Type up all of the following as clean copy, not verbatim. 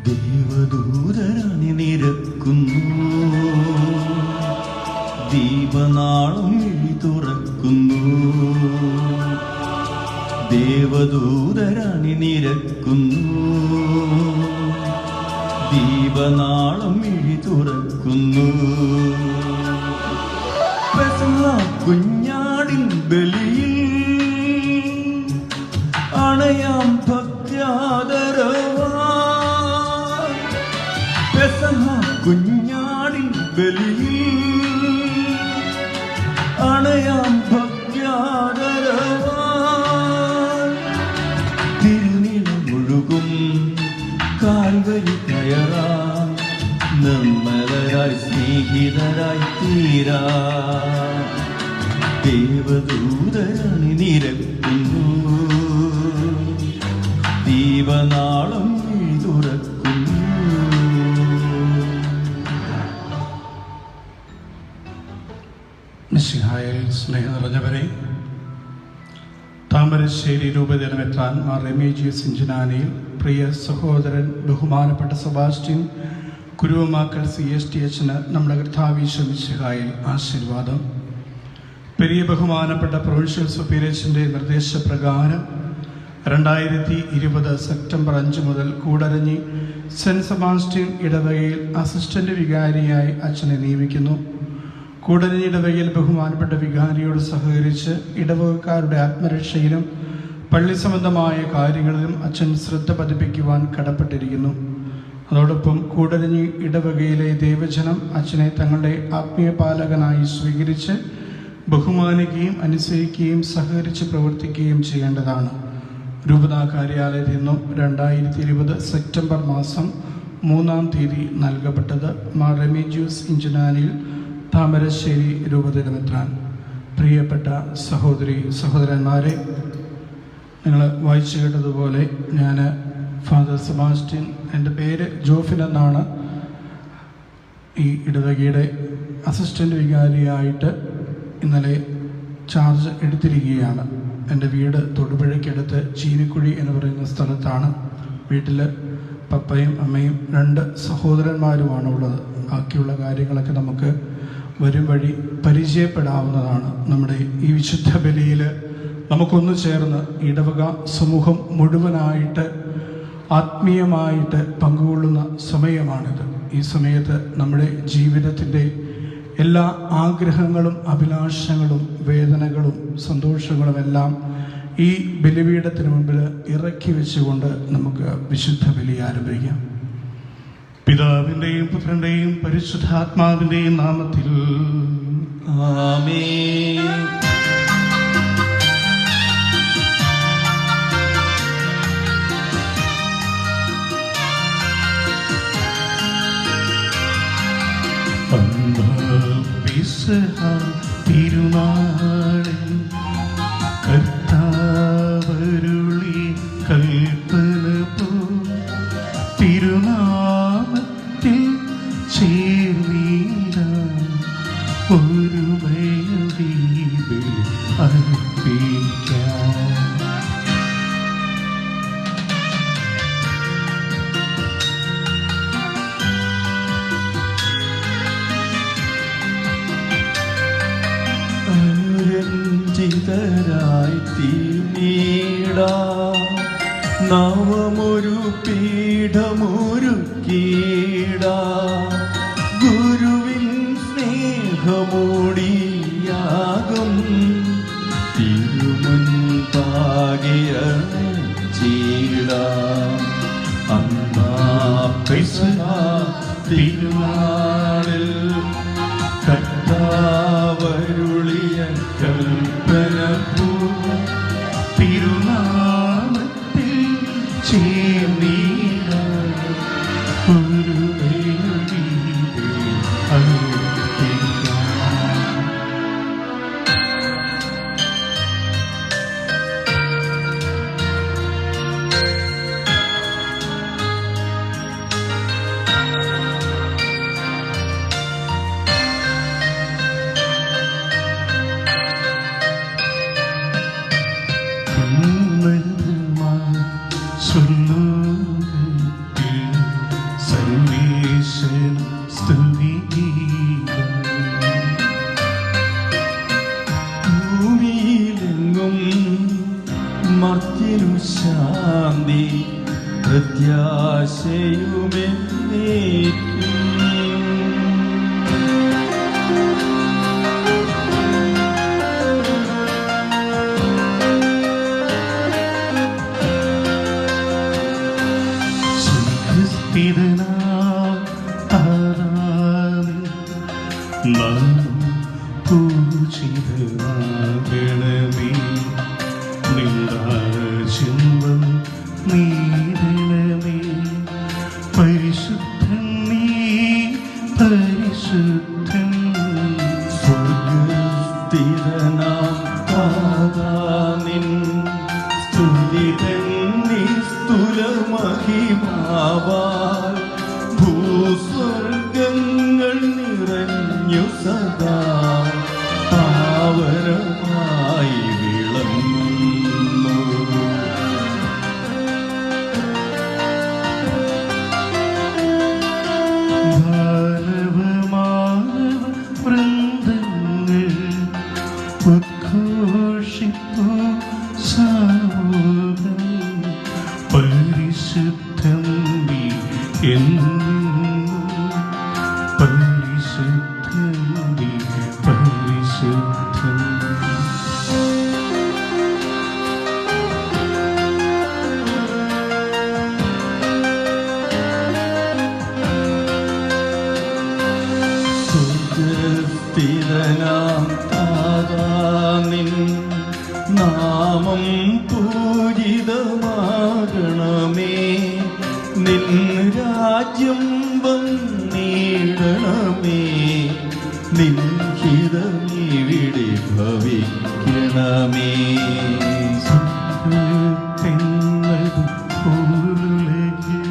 ദേവദൂതരണി നിരക്കുന്നു, ദീപനാളം എഴി തുറക്കുന്നു. ദേവദൂതരണി നിരക്കുന്നു, ദീപനാളം എഴി തുറക്കുന്നു. കുഞ്ഞാടിൻ ബലിയിൽ അണയാം ഭക്ത്യാദരവാൻ. കുഞ്ഞാടിൻ ബലിയിൽ അണയാം ഭക്ത്യാദരവാൻ. തിരുനിലമൊഴുകും കാൽവരി കയറാൻ നിർമ്മലരായി സ്നേഹിതരായി തീരാ. ദേവദൂതരണി നിരക്കുന്നു, ദീപനാളം തുറക്കുന്നു. മിശിഹായിൽ സ്നേഹം നിറഞ്ഞവരെ, താമരശ്ശേരി രൂപതയിലെത്താൻ മാർ റെമീജിയസ് ഇഞ്ചനാനിയിൽ പ്രിയ സഹോദരൻ ബഹുമാനപ്പെട്ട സെബാസ്റ്റ്യൻ കുരുവമാക്കൽ CSTH നമ്മുടെ കർത്താവീശോ മിശിഹായിൽ ആശീർവാദം. പെരിയ ബഹുമാനപ്പെട്ട പ്രൊവിൻഷ്യൽ സുപ്പീരിയറിന്റെ നിർദ്ദേശപ്രകാരം 2020 സെപ്റ്റംബർ 5 മുതൽ കൂടരഞ്ഞി സെന്റ് സെബാസ്റ്റ്യൻ ഇടവകയിൽ അസിസ്റ്റന്റ് വികാരിയായി അച്ഛനെ നിയമിക്കുന്നു. കൂടരഞ്ഞി ഇടവകയിൽ ബഹുമാനപ്പെട്ട വികാരിയോട് സഹകരിച്ച് ഇടവകക്കാരുടെ ആത്മരക്ഷയിലും പള്ളി സംബന്ധമായ കാര്യങ്ങളിലും അച്ഛൻ ശ്രദ്ധ പതിപ്പിക്കുവാൻ കടപ്പെട്ടിരിക്കുന്നു. അതോടൊപ്പം കൂടരഞ്ഞി ഇടവകയിലെ ദൈവജനം അച്ഛനെ തങ്ങളുടെ ആത്മീയ പാലകനായി സ്വീകരിച്ച് ബഹുമാനിക്കുകയും അനുസരിക്കുകയും സഹകരിച്ച് പ്രവർത്തിക്കുകയും ചെയ്യേണ്ടതാണ്. രൂപതാ കാര്യാലയത്തിൽ നിന്നും 2020 സെപ്റ്റംബർ മാസം 3-ാം തീയതി നൽകപ്പെട്ടത്. മാർ റെമീജിയസ് ഇഞ്ചനാനിയിൽ താമരശ്ശേരി രൂപതയിലെത്താൻ. പ്രിയപ്പെട്ട സഹോദരി സഹോദരന്മാരെ, നിങ്ങൾ വായിച്ചു കേട്ടതുപോലെ ഞാൻ ഫാദർ സെബാസ്റ്റ്യൻ, എൻ്റെ പേര് ജോഫിൻ എന്നാണ്, ഈ ഇടവകയുടെ അസിസ്റ്റൻ്റ് വികാരിയായിട്ട് ഇന്നലെ ചാർജ് എടുത്തിരിക്കുകയാണ്. എൻ്റെ വീട് തൊടുപുഴയ്ക്കടുത്ത് ചീനിക്കുഴി എന്ന് പറയുന്ന സ്ഥലത്താണ്. വീട്ടിൽ പപ്പയും അമ്മയും 2 സഹോദരന്മാരുമാണ് ഉള്ളത്. ബാക്കിയുള്ള കാര്യങ്ങളൊക്കെ നമുക്ക് വരും വഴി പരിചയപ്പെടാവുന്നതാണ്. നമ്മുടെ ഈ വിശുദ്ധ ബലിയിൽ നമുക്കൊന്നു ചേർന്ന് ഇടവക സമൂഹം മുഴുവനായിട്ട് ആത്മീയമായിട്ട് പങ്കുകൊള്ളുന്ന സമയമാണിത്. ഈ സമയത്ത് നമ്മുടെ ജീവിതത്തിൻ്റെ എല്ലാ ആഗ്രഹങ്ങളും അഭിലാഷങ്ങളും വേദനകളും സന്തോഷങ്ങളും എല്ലാം ഈ ബലിപീഠത്തിന് മുമ്പിൽ ഇറക്കി വെച്ചുകൊണ്ട് നമുക്ക് വിശുദ്ധ ബലി ആരംഭിക്കാം. പിതാവിൻ്റെയും പുത്രൻ്റെയും പരിശുദ്ധാത്മാവിൻ്റെയും നാമത്തിൽ ആമേൻ. തിരുനാളിൽ കർത്താവരുളി കൽപ്പന പോ തിരുനാമത്തിൽ ചേർന്നിടാൻ ഒരു ബലിയിൽ അർപ്പിക്കാം. ായി തീനീടാ നവമൊരു പീഠമൊരുക്കീടാ ഗുരുവിൻ സ്നേഹമോടിയാകും തിരുമുൻപാകിയണീടാ. അന്നാ പെസഹ തിരുനാളിൽ കർത്താവരുളിയ കൽപ്പന പോ തിരുനാമത്തിൽ ചേർന്നിടാൻ ഒരു ബലിയിൽ അർപ്പിക്കാം. മർത്യനു ശാന്തി പ്രത്യാശയുമെന്നേക്കും. പൂജിതമാകണമേ നിന്ദാചിന്തം നീടണമേ പരിശുദ്ധൻ നീ പരിശുദ്ധൻ സ്വർഗസ്ഥിരനാം താതാനിൻ സ്തുതിതൻ നിസ്തുലമഹിമാവാൽ ഭൂസ്വർഗങ്ങൾ നിറഞ്ഞു സദാ പാവനമായി വിളങ്ങുന്നു. മാനവ വൃന്ദങ്ങൾ ഉദ്ഘോഷിപ്പു സാമൂഹം പരിശുദ്ധം നീ എന്നും പരിശുദ്ധം നീ പരിശുദ്ധം. സ്വർഗസ്ഥിരനാം താതാനിൻ നാമം പൂജിതമാകണമേ നിൻ രാജ്യം വന്നിടണമേ നിൻ ഹിതമിവിടെ ഭവിക്കണമേ. സ്വർഗ്ഗത്തെന്നത് പോലുലകിൽ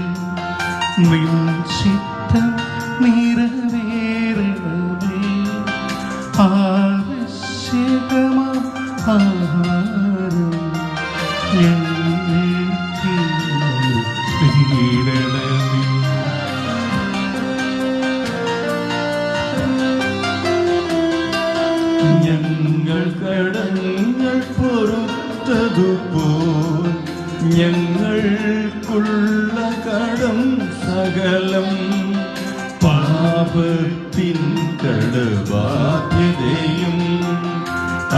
നിൻ ചിത്തം നിറവേറണമേ ആവശ്യകമാം ആഹാരം ഞങ്ങൾക്ക് നീടണമേ. ഞങ്ങൾ കടങ്ങൾ പൊറുത്തതുപോൽ ഞങ്ങൾക്കുള്ള കടം സകലം പാപത്തിൻ കടബാധ്യതയും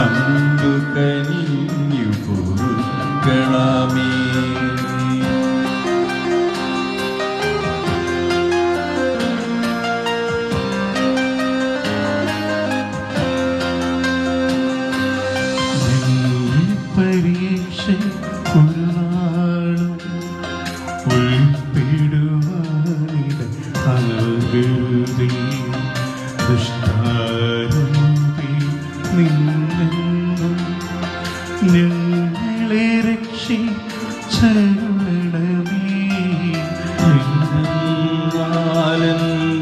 അങ്ങു കനിഞ്ഞു പൊറുക്കണമേ. പരീക്ഷ ഒരു നാളും ഉൾപ്പെടുവാനിട ആകരുതേ. ദുഷ്ടാരൂപി നിന്നെന്നും ഞങ്ങളെ രക്ഷിച്ചരുളണമേ.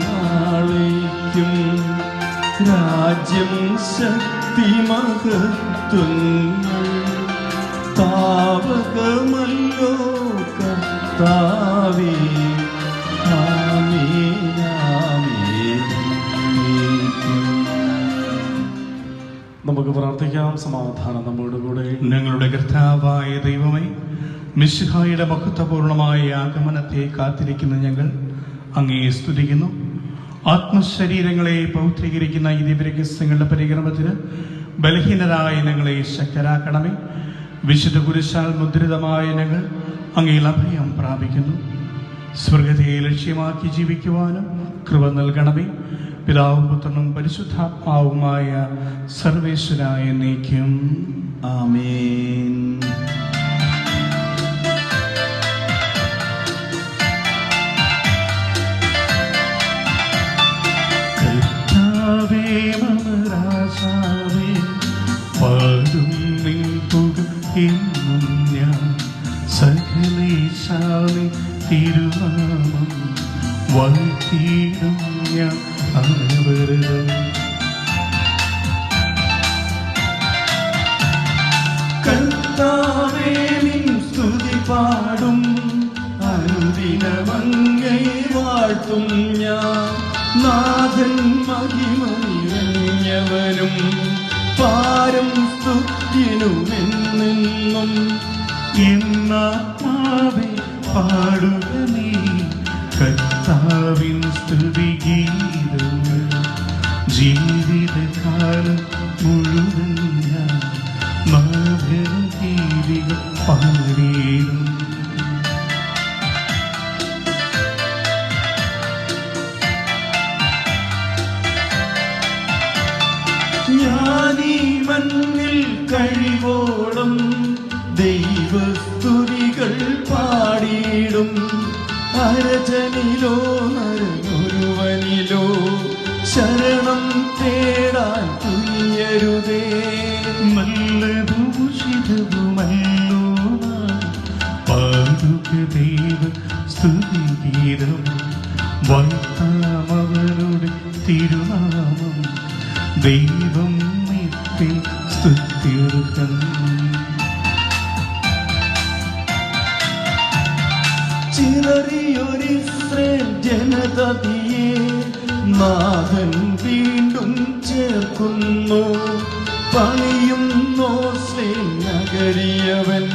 നാളേക്കും രാജ്യം ശക്തി മഹത്വങ്ങൾ താവകമല്ലോ കർത്താവേ. ആമേൻ, ആമേൻ. നമുക്ക് പ്രാർത്ഥിക്കാം. സമാധാനം നമ്മോട് കൂടെ. ഞങ്ങളുടെ കർത്താവായ ദൈവമേ, മിശിഹായുടെ മഹത്വപൂർണമായ ആഗമനത്തെ കാത്തിരിക്കുന്ന ഞങ്ങൾ അങ്ങേ സ്തുതിക്കുന്നു. ആത്മശരീരങ്ങളെ പൗത്രീകരിക്കുന്ന ഈ ദിവ്യരഹസ്യങ്ങളുടെ പരിക്രമത്തിന് ബലഹീനരായ ഞങ്ങളെ ശക്തരാക്കണമേ. വിശുദ്ധ കുരിശാൽ മുദ്രിതമായ ഞങ്ങൾ അങ്ങയിൽ അഭയം പ്രാപിക്കുന്നു. സ്വർഗതയെ ലക്ഷ്യമാക്കി ജീവിക്കുവാനും കൃപ നൽകണമേ. പിതാവും പുത്രനും പരിശുദ്ധാത്മാവുമായ സർവേശ്വരായ എന്നേക്കും ആമേൻ. കർത്താവേ മമ രാജാവേ, പാടും നിൻ പുക എന്നും ഞാൻ. സകലേശാവേ തിരുനാമം വാഴ്ത്തിയിടും ഞാൻ അനവരതം. കർത്താവേ നിൻ സ്തുതി പാടും അനുദിനമങ്ങേ വാഴ്ത്തും ഞാൻ. നാഥൻ മഹിമ നിറഞ്ഞവനും പാരം സ്തുതിനുമെന്നെന്നും എന്നാത്മാവേ പാടുക നീ കർത്താവിൻ സ്തുതിഗീതങ്ങൾ. ജീവിതകാലം മുഴുവൻ ഞാൻ നാഥൻ ഗീതികൾ പാടിയിടും. ഞാനീ മണ്ണിൽ കഴിവോളം ദൈവസ്തുതികൾ പാടിയിടും. അരജനിലോ നരനൊരുവനിലോ ശരണം തേടാൻ തുനിയരുതേ. നല്ലഭൂഷിതവുമല്ലോ പാടുക ദൈവ സ്തുതിഗീതം. വാഴ്ത്താമവരുടെ തിരുനാമം ദൈവം നിത്യം സ്തുത്യർഹം. ചിതറിയൊരിസ്രായേൽ ജനതയെ നാഥൻ വീണ്ടും ചേർക്കുന്നു. പണിയുന്നോ സ്ലേം നഗരിയവൻ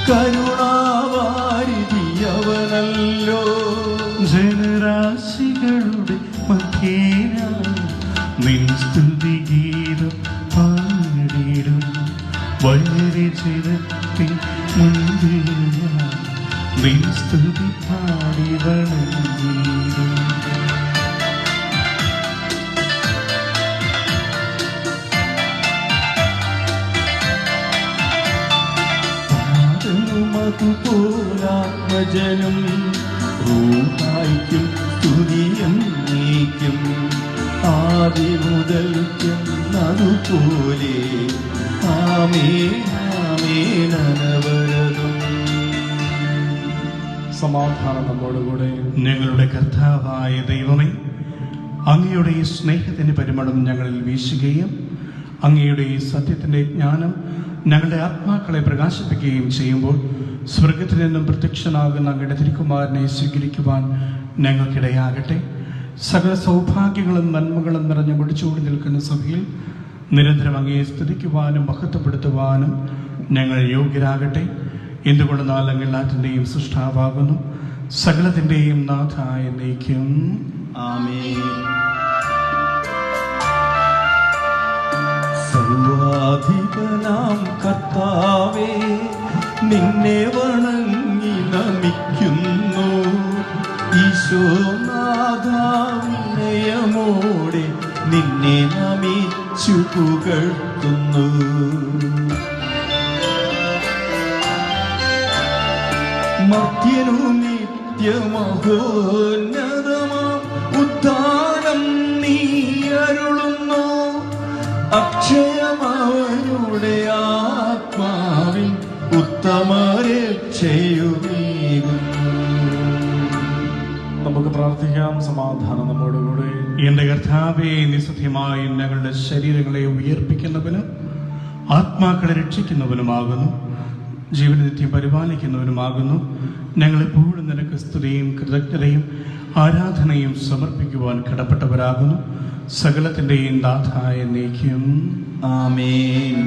കരുണാവാരിധിയവനല്ലോ. ജനരാശികളുടെ മധ്യേനായി നിൻ സ്തുതിഗീതം പാടിയിടും. വളരെ ജനത്തിൻ മുൻപിൽ ഞാൻ നിൻ സ്തുതി പാടി വണങ്ങിയിടും. അതുപോലാത്മജനും റൂഹായിക്കും സ്തുതിയും നീക്കും. ആദി മുതൽക്കുന്നതുപോലെ ആമേൻ ആമേൻ അനവരതും. സമാധാനം നമ്മോടുകൂടെ. ഞങ്ങളുടെ കർത്താവായ ദൈവമേ, അങ്ങയുടെ ഈ സ്നേഹത്തിൻ്റെ പരിമളം ഞങ്ങളിൽ വീശുകയും അങ്ങയുടെ ഈ സത്യത്തിൻ്റെ ജ്ഞാനം ഞങ്ങളുടെ ആത്മാക്കളെ പ്രകാശിപ്പിക്കുകയും ചെയ്യുമ്പോൾ സ്വർഗത്തിൽ നിന്നും പ്രത്യക്ഷനാകുന്ന അങ്ങയുടെ തിരുക്കുമാരനെ സ്വീകരിക്കുവാൻ ഞങ്ങൾക്കിടയാകട്ടെ. സകല സൗഭാഗ്യങ്ങളും നന്മകളും നിറഞ്ഞു മുടിച്ചുകൂടി നിൽക്കുന്ന സഭയിൽ നിരന്തരം അങ്ങയെ സ്തുതിക്കുവാനും മഹത്വപ്പെടുത്തുവാനും ഞങ്ങൾ യോഗ്യരാകട്ടെ. എന്തുകൊണ്ടെന്നാൽ അങ്ങ് എല്ലാറ്റിൻ്റെയും സൃഷ്ടാവാകുന്നു, സകലത്തിൻ്റെയും നാഥായ നീക്കും. ആമേൻ. സർവാധിപനാം കർത്താവേ, നിന്നെ വണങ്ങി നമിക്കുന്നു. ഈശോനാഥാവിനയമോടെ നിന്നെ നമിച്ചു പുകഴ്ത്തുന്നു. മർത്യനു നിത്യമഹോന്നതമാം ഉദ്ധാനം നീ അരുളുന്നു. അക്ഷയമവനുടെ ആത്മാവിൻ ഉത്തമരക്ഷയുമേകുന്നു. നമുക്ക് പ്രാർത്ഥിക്കാം. സമാധാനം നമ്മോടുകൂടെ. എൻ്റെ കർത്താവേ, നിസ്സത്യമായി ഞങ്ങളുടെ ശരീരങ്ങളെ ഉയർപ്പിക്കുന്നവനും ആത്മാക്കളെ രക്ഷിക്കുന്നവനുമാകുന്നു, ജീവനിത്യം പരിപാലിക്കുന്നവനുമാകുന്നു. ഞങ്ങളെപ്പോഴും നിനക്ക് സ്തുതിയും കൃതജ്ഞതയും ആരാധനയും സമർപ്പിക്കുവാൻ കടപ്പെട്ടവരാകുന്നു. സകലത്തിൻ്റെയും നാഥായ നീക്കും. ആമേൻ.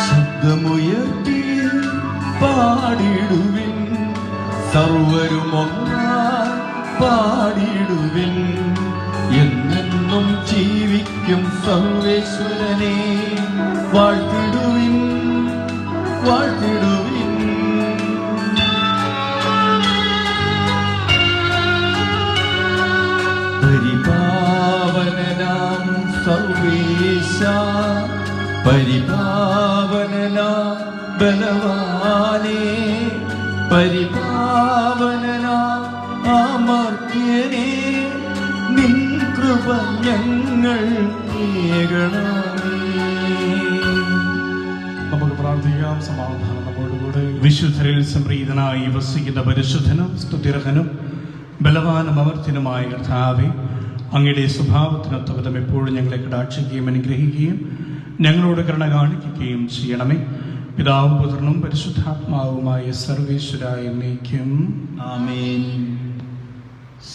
ശബ്ദമുയർത്തി പാടിടുവിൻ, സർവരുമൊന്നായി പാടിടുവിൻ. എന്നെന്നും ജീവിക്കും സർവേശ്വരനെ വാഴ്ത്തിടുവിൻ, വാഴ്ത്തിടുവിൻ. പരിപാവനനാം സർവേശ, പരിപാവനനാം ബലവാനേ, പരിപാവനനാം അമർത്യനേ, നിൻ കൃപ ഞങ്ങൾ കേൾക്കണമേ. നമുക്ക് പ്രാർത്ഥിക്കാം. സമാധാനം നമ്മോടുകൂടെ. വിശുദ്ധരിൽ സംപ്രീതനായി വസിക്കുന്ന പരിശുദ്ധനും സ്തുതിർഹനും ബലവാനും അമർത്യനുമായ കർത്താവേ, അങ്ങയുടെ സ്വഭാവത്തിനൊത്തവിധം എപ്പോഴും ഞങ്ങളെ കടാക്ഷിക്കുകയും അനുഗ്രഹിക്കുകയും ഞങ്ങളോട് കരുണ കാണിക്കുകയും ചെയ്യണമേ. പിതാവും പുത്രനും പരിശുദ്ധാത്മാവുമായ സർവേശ്വരായ എന്നേക്കും. ആമേൻ.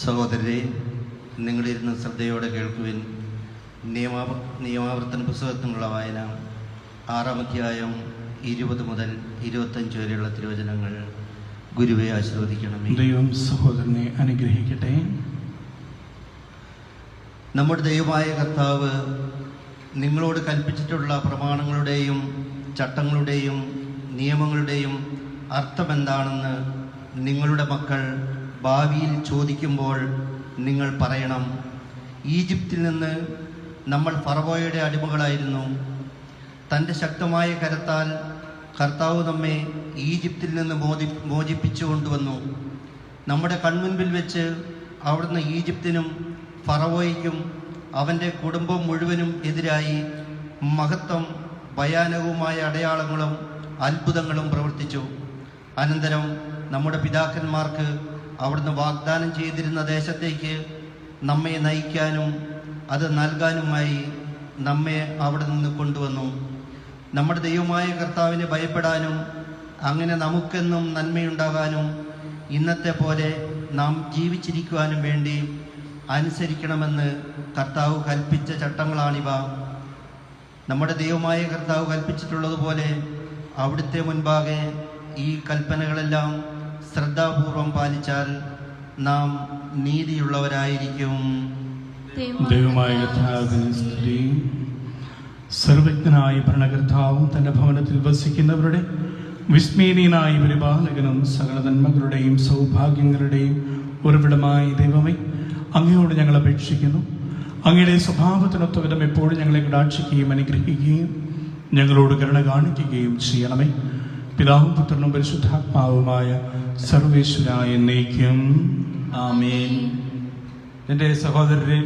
സഹോദരരെ, നിങ്ങളിരുന്ന് ശ്രദ്ധയോടെ കേൾക്കുവിൻ. നിയമാവർത്തന പുസ്തകത്തിനുള്ള വായന 6-ാം അധ്യായം 20 മുതൽ 25 വരെയുള്ള തിരുവചനങ്ങൾ ഗുരുവെ ആശീർവദിക്കണമേ. ദൈവം സഹോദരനെ അനുഗ്രഹിക്കട്ടെ. നമ്മുടെ ദൈവമായ കർത്താവ് നിങ്ങളോട് കൽപ്പിച്ചിട്ടുള്ള പ്രമാണങ്ങളുടെയും ചട്ടങ്ങളുടെയും നിയമങ്ങളുടെയും അർത്ഥമെന്താണെന്ന് നിങ്ങളുടെ മക്കൾ ഭാവിയിൽ ചോദിക്കുമ്പോൾ നിങ്ങൾ പറയണം, ഈജിപ്തിൽ നിന്ന് നമ്മൾ ഫറവോയുടെ അടിമകളായിരുന്നു. തൻ്റെ ശക്തമായ കരത്താൽ കർത്താവ് നമ്മെ ഈജിപ്തിൽ നിന്ന് മോചിപ്പിച്ചു കൊണ്ടുവന്നു. നമ്മുടെ കൺമുൻപിൽ വെച്ച് അവിടുന്ന് ഈജിപ്തിനും ഫറവോയ്ക്കും അവൻ്റെ കുടുംബം മുഴുവനും എതിരായി മഹത്വം ഭയാനകവുമായ അടയാളങ്ങളും അത്ഭുതങ്ങളും പ്രവർത്തിച്ചു. അനന്തരം നമ്മുടെ പിതാക്കന്മാർക്ക് അവിടുന്ന് വാഗ്ദാനം ചെയ്തിരുന്ന ദേശത്തേക്ക് നമ്മെ നയിക്കാനും അത് നൽകാനുമായി നമ്മെ അവിടെ നിന്ന് കൊണ്ടുവന്നു. നമ്മുടെ ദൈവമായ കർത്താവിനെ ഭയപ്പെടാനും അങ്ങനെ നമുക്കെന്നും നന്മയുണ്ടാകാനും ഇന്നത്തെ പോലെ നാം ജീവിച്ചിരിക്കുവാനും വേണ്ടി അനുസരിക്കണമെന്ന് കർത്താവ് കൽപ്പിച്ച ചട്ടങ്ങളാണിവ. നമ്മുടെ ദൈവമായ കർത്താവ് കൽപ്പിച്ചിട്ടുള്ളതുപോലെ അവിടുത്തെ മുൻപാകെ ഈ കൽപ്പനകളെല്ലാം ശ്രദ്ധാപൂർവം പാലിച്ചാൽ നാം നീതിയുള്ളവരായിരിക്കും. ദൈവമായ കർത്താവിന് സ്തുതി. സർവജ്ഞനായ ഭരണകർത്താവും തൻ്റെ ഭവനത്തിൽ വസിക്കുന്നവരുടെ വിസ്മയനീയനായ പരിപാലകനും സകല നന്മകളുടെയും സൗഭാഗ്യങ്ങളുടെയും ഉറവിടമായ ദൈവമേ, അങ്ങയോട് ഞങ്ങൾ അപേക്ഷിക്കുന്നു. അങ്ങയുടെ സ്വഭാവത്തിനൊത്ത വിധം എപ്പോഴും ഞങ്ങളെ കടാക്ഷിക്കുകയും അനുഗ്രഹിക്കുകയും ഞങ്ങളോട് കരുണ കാണിക്കുകയും ചെയ്യണമേ. പിതാവും പുത്രനും പരിശുദ്ധാത്മാവുമായ സർവേശ്വരായ എന്നേക്കും ആമേൻ. എൻ്റെ സഹോദരരെ,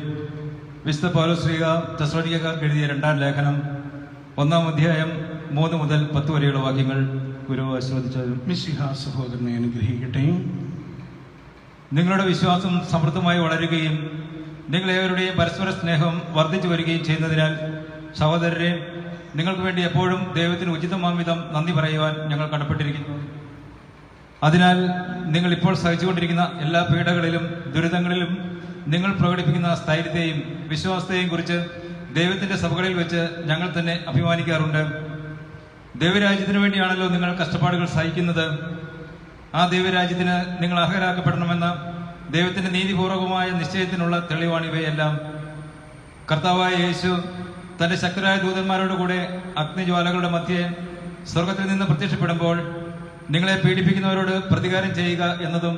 വിശുദ്ധ പൗലോസ് ശ്ലീഹ തെസ്സലോനിക്കക്കാർക്ക് എഴുതിയ 2-ാം ലേഖനം 1-ാം അധ്യായം 3 മുതൽ 10 വരെയുള്ള വാക്യങ്ങൾ ഗുരു ആശീർവദിച്ചതും. മിശിഹ സഹോദരനെ അനുഗ്രഹിക്കട്ടെ. നിങ്ങളുടെ വിശ്വാസം സമൃദ്ധമായി വളരുകയും നിങ്ങളേവരുടെയും പരസ്പര സ്നേഹം വർദ്ധിച്ചു വരികയും ചെയ്യുന്നതിനാൽ സഹോദരരെ, നിങ്ങൾക്ക് വേണ്ടി എപ്പോഴും ദൈവത്തിന് ഉചിതമാം വിധം നന്ദി പറയുവാൻ ഞങ്ങൾ കടപ്പെട്ടിരിക്കുന്നു. അതിനാൽ നിങ്ങൾ ഇപ്പോൾ സഹിച്ചുകൊണ്ടിരിക്കുന്ന എല്ലാ പീഡകളിലും ദുരിതങ്ങളിലും നിങ്ങൾ പ്രകടിപ്പിക്കുന്ന സ്ഥൈര്യത്തെയും വിശ്വാസത്തെയും കുറിച്ച് ദൈവത്തിൻ്റെ സഭകളിൽ വെച്ച് ഞങ്ങൾ തന്നെ അഭിമാനിക്കാറുണ്ട്. ദൈവരാജ്യത്തിന് വേണ്ടിയാണല്ലോ നിങ്ങൾ കഷ്ടപ്പാടുകൾ സഹിക്കുന്നത്. ആ ദൈവരാജ്യത്തിന് നിങ്ങൾ അർഹരാക്കപ്പെടണമെന്ന ദൈവത്തിൻ്റെ നീതിപൂർവകമായ നിശ്ചയത്തിനുള്ള തെളിവാണിവയെല്ലാം. കർത്താവായ യേശു തൻ്റെ ശക്തരായ ദൂതന്മാരോട് കൂടെ അഗ്നിജ്വാലകളുടെ മധ്യേ സ്വർഗത്തിൽ നിന്ന് പ്രത്യക്ഷപ്പെടുമ്പോൾ നിങ്ങളെ പീഡിപ്പിക്കുന്നവരോട് പ്രതികാരം ചെയ്യുക എന്നതും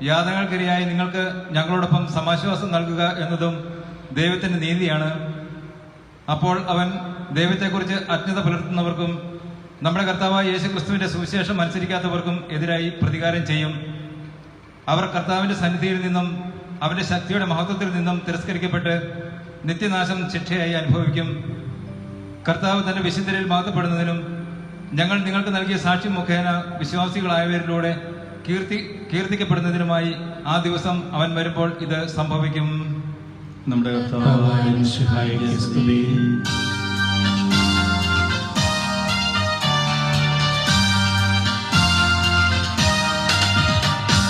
യാതനകൾക്കിരയായി നിങ്ങൾക്ക് ഞങ്ങളോടൊപ്പം സമാശ്വാസം നൽകുക എന്നതും ദൈവത്തിൻ്റെ നീതിയാണ്. അപ്പോൾ അവൻ ദൈവത്തെക്കുറിച്ച് അജ്ഞത പുലർത്തുന്നവർക്കും നമ്മുടെ കർത്താവായ യേശു ക്രിസ്തുവിൻ്റെ സുവിശേഷം അനുസരിക്കാത്തവർക്കും എതിരായി പ്രതികാരം ചെയ്യും. അവർ കർത്താവിൻ്റെ സന്നിധിയിൽ നിന്നും അവൻ്റെ ശക്തിയുടെ മഹത്വത്തിൽ നിന്നും തിരസ്കരിക്കപ്പെട്ട് നിത്യനാശം ശിക്ഷയായി അനുഭവിക്കും. കർത്താവ് തൻ്റെ വിശുദ്ധരിൽ മഹത്വപ്പെടുന്നതിനും ഞങ്ങൾ നിങ്ങൾക്ക് നൽകിയ സാക്ഷ്യം മുഖേന വിശ്വാസികളായവരിലൂടെ കീർത്തിക്കപ്പെടുന്നതിനുമായി ആ ദിവസം അവൻ വരുമ്പോൾ ഇത് സംഭവിക്കും. നമ്മുടെ കർത്താവായ മിശിഹായെ സ്തുതി.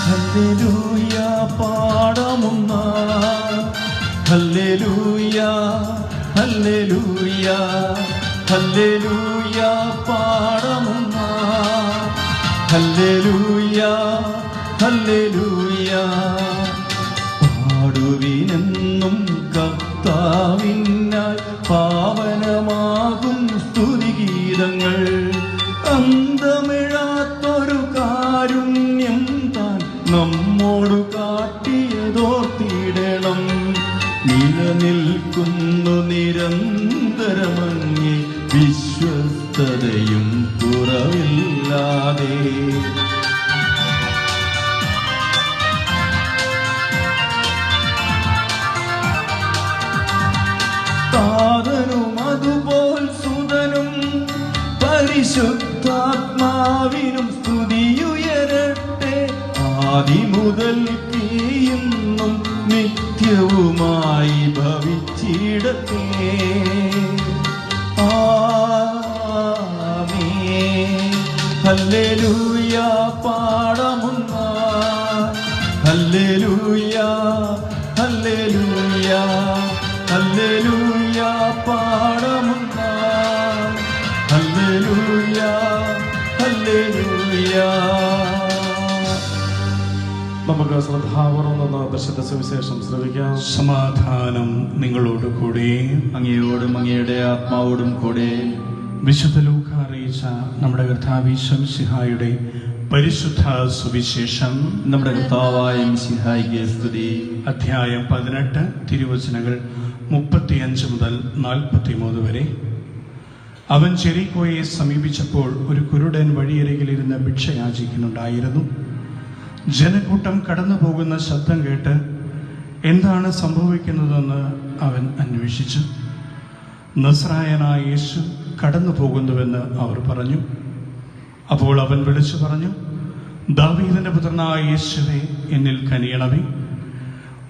ഹല്ലേലൂയ പാടമുന്ന ഹല്ലേലൂയ ഹല്ലേലൂയ ഹല്ലേലൂയ പാടമുന്ന ഹല്ലേലൂയ ഹല്ലേലൂയ. പാടുവിനെന്നും കർത്താവിനാൽ പാവനമാകും സ്തുതിഗീതങ്ങൾ. അന്തമിഴാത്തൊരു കാരുണ്യം താൻ നമ്മോടു കാട്ടിയതോർത്തിടണം. നിലനിൽക്കുന്നു നിരന്തരമങ്ങി വിശ്വസ്തതയും കുറവില്ലാതെ. താതനും അതുപോൽ സുതനും പരിശുദ്ധാത്മാവിനും സ്തുതിയുയരട്ടെ, ആദിമുതൽക്കേ എന്നും നിത്യവുമായി ഭവിച്ചിടട്ടെ. ആമേൻ. ഹല്ലേലൂയ പാടമുന്ന ഹല്ലേലൂയ ഹല്ലേലൂയ ഹല്ലേലൂയ പാടമുന്ന ഹല്ലേലൂയ ഹല്ലേലൂയ. നമുക്ക് ശ്രദ്ധാപൂർവം നിന്ന് പരിശുദ്ധ സുവിശേഷം ശ്രവിക്കാം. സമാധാനം നിങ്ങളോട് കൂടെ. അങ്ങയോടും അങ്ങയുടെ ആത്മാവോടും കൂടെ. വിശുദ്ധ ലൂക്ക അറിയിച്ച നമ്മുടെ കർത്താവ് മിശിഹായുടെ പരിശുദ്ധ സുവിശേഷം. നമ്മുടെ കർത്താവായ മിശിഹായിക്ക് സ്തുതി. അധ്യായം 18 തിരുവചനങ്ങൾ 35 മുതൽ 43 വരെ. അവൻ ജെറിക്കോയെ സമീപിച്ചപ്പോൾ ഒരു കുരുടൻ വഴിയരികിലിരുന്ന് ഭിക്ഷ യാചിക്കുന്നുണ്ടായിരുന്നു. ജനക്കൂട്ടം കടന്നു പോകുന്ന ശബ്ദം കേട്ട് എന്താണ് സംഭവിക്കുന്നതെന്ന് അവൻ അന്വേഷിച്ചു. നസ്രായനായ യേശു കടന്നു പോകുന്നുവെന്ന് അവർ പറഞ്ഞു. അപ്പോൾ അവൻ വിളിച്ചു പറഞ്ഞു, ദാവീദിന്റെ പുത്രനായ യേശുവേ, എന്നിൽ കനിയണമേ.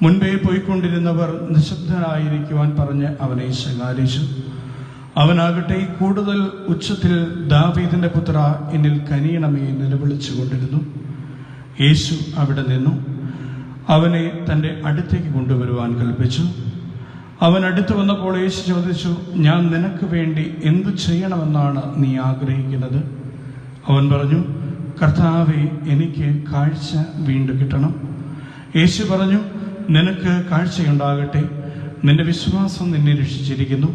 മുൻപേ പോയിക്കൊണ്ടിരുന്നവർ നിശബ്ദരായിരിക്കുവാൻ പറഞ്ഞ് അവനെ ശകാരിച്ചു. അവനാകട്ടെ കൂടുതൽ ഉച്ചത്തിൽ, ദാവീദിന്റെ പുത്ര, എന്നിൽ കനിയണമേ നിലവിളിച്ചു കൊണ്ടിരുന്നു. യേശു അവിടെ നിന്നു അവനെ തൻ്റെ അടുത്തേക്ക് കൊണ്ടുവരുവാൻ കൽപ്പിച്ചു. അവൻ അടുത്തു വന്നപ്പോൾ യേശു ചോദിച്ചു, ഞാൻ നിനക്ക് വേണ്ടി എന്തു ചെയ്യണമെന്നാണ് നീ ആഗ്രഹിക്കുന്നത്? അവൻ പറഞ്ഞു, കർത്താവേ, എനിക്ക് കാഴ്ച വീണ്ടും കിട്ടണം. യേശു പറഞ്ഞു, നിനക്ക് കാഴ്ചയുണ്ടാകട്ടെ, നിന്റെ വിശ്വാസം നിന്നെ രക്ഷിച്ചിരിക്കുന്നു.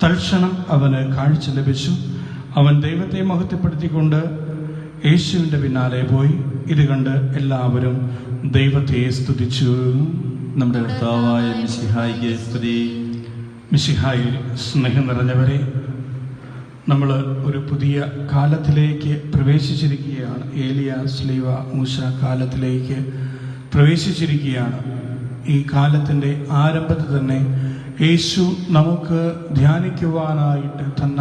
തൽക്ഷണം അവന് കാഴ്ച ലഭിച്ചു. അവൻ ദൈവത്തെ മഹത്വപ്പെടുത്തിക്കൊണ്ട് യേശുവിൻ്റെ പിന്നാലെ പോയി. ഇത് കണ്ട് എല്ലാവരും ദൈവത്തെ സ്തുതിച്ചു. നമ്മുടെ കർത്താവായ മിശിഹായിക്ക് സ്തുതി. മിശിഹായിൽ സ്നേഹം നിറഞ്ഞവരെ, നമ്മൾ ഒരു പുതിയ കാലത്തിലേക്ക് പ്രവേശിച്ചിരിക്കുകയാണ്. ഏലിയ, സ്ലീവ, മൂശ കാലത്തിലേക്ക് പ്രവേശിച്ചിരിക്കുകയാണ്. ഈ കാലത്തിൻ്റെ ആരംഭത്തിൽ തന്നെ യേശു നമുക്ക് ധ്യാനിക്കുവാനായിട്ട് തന്ന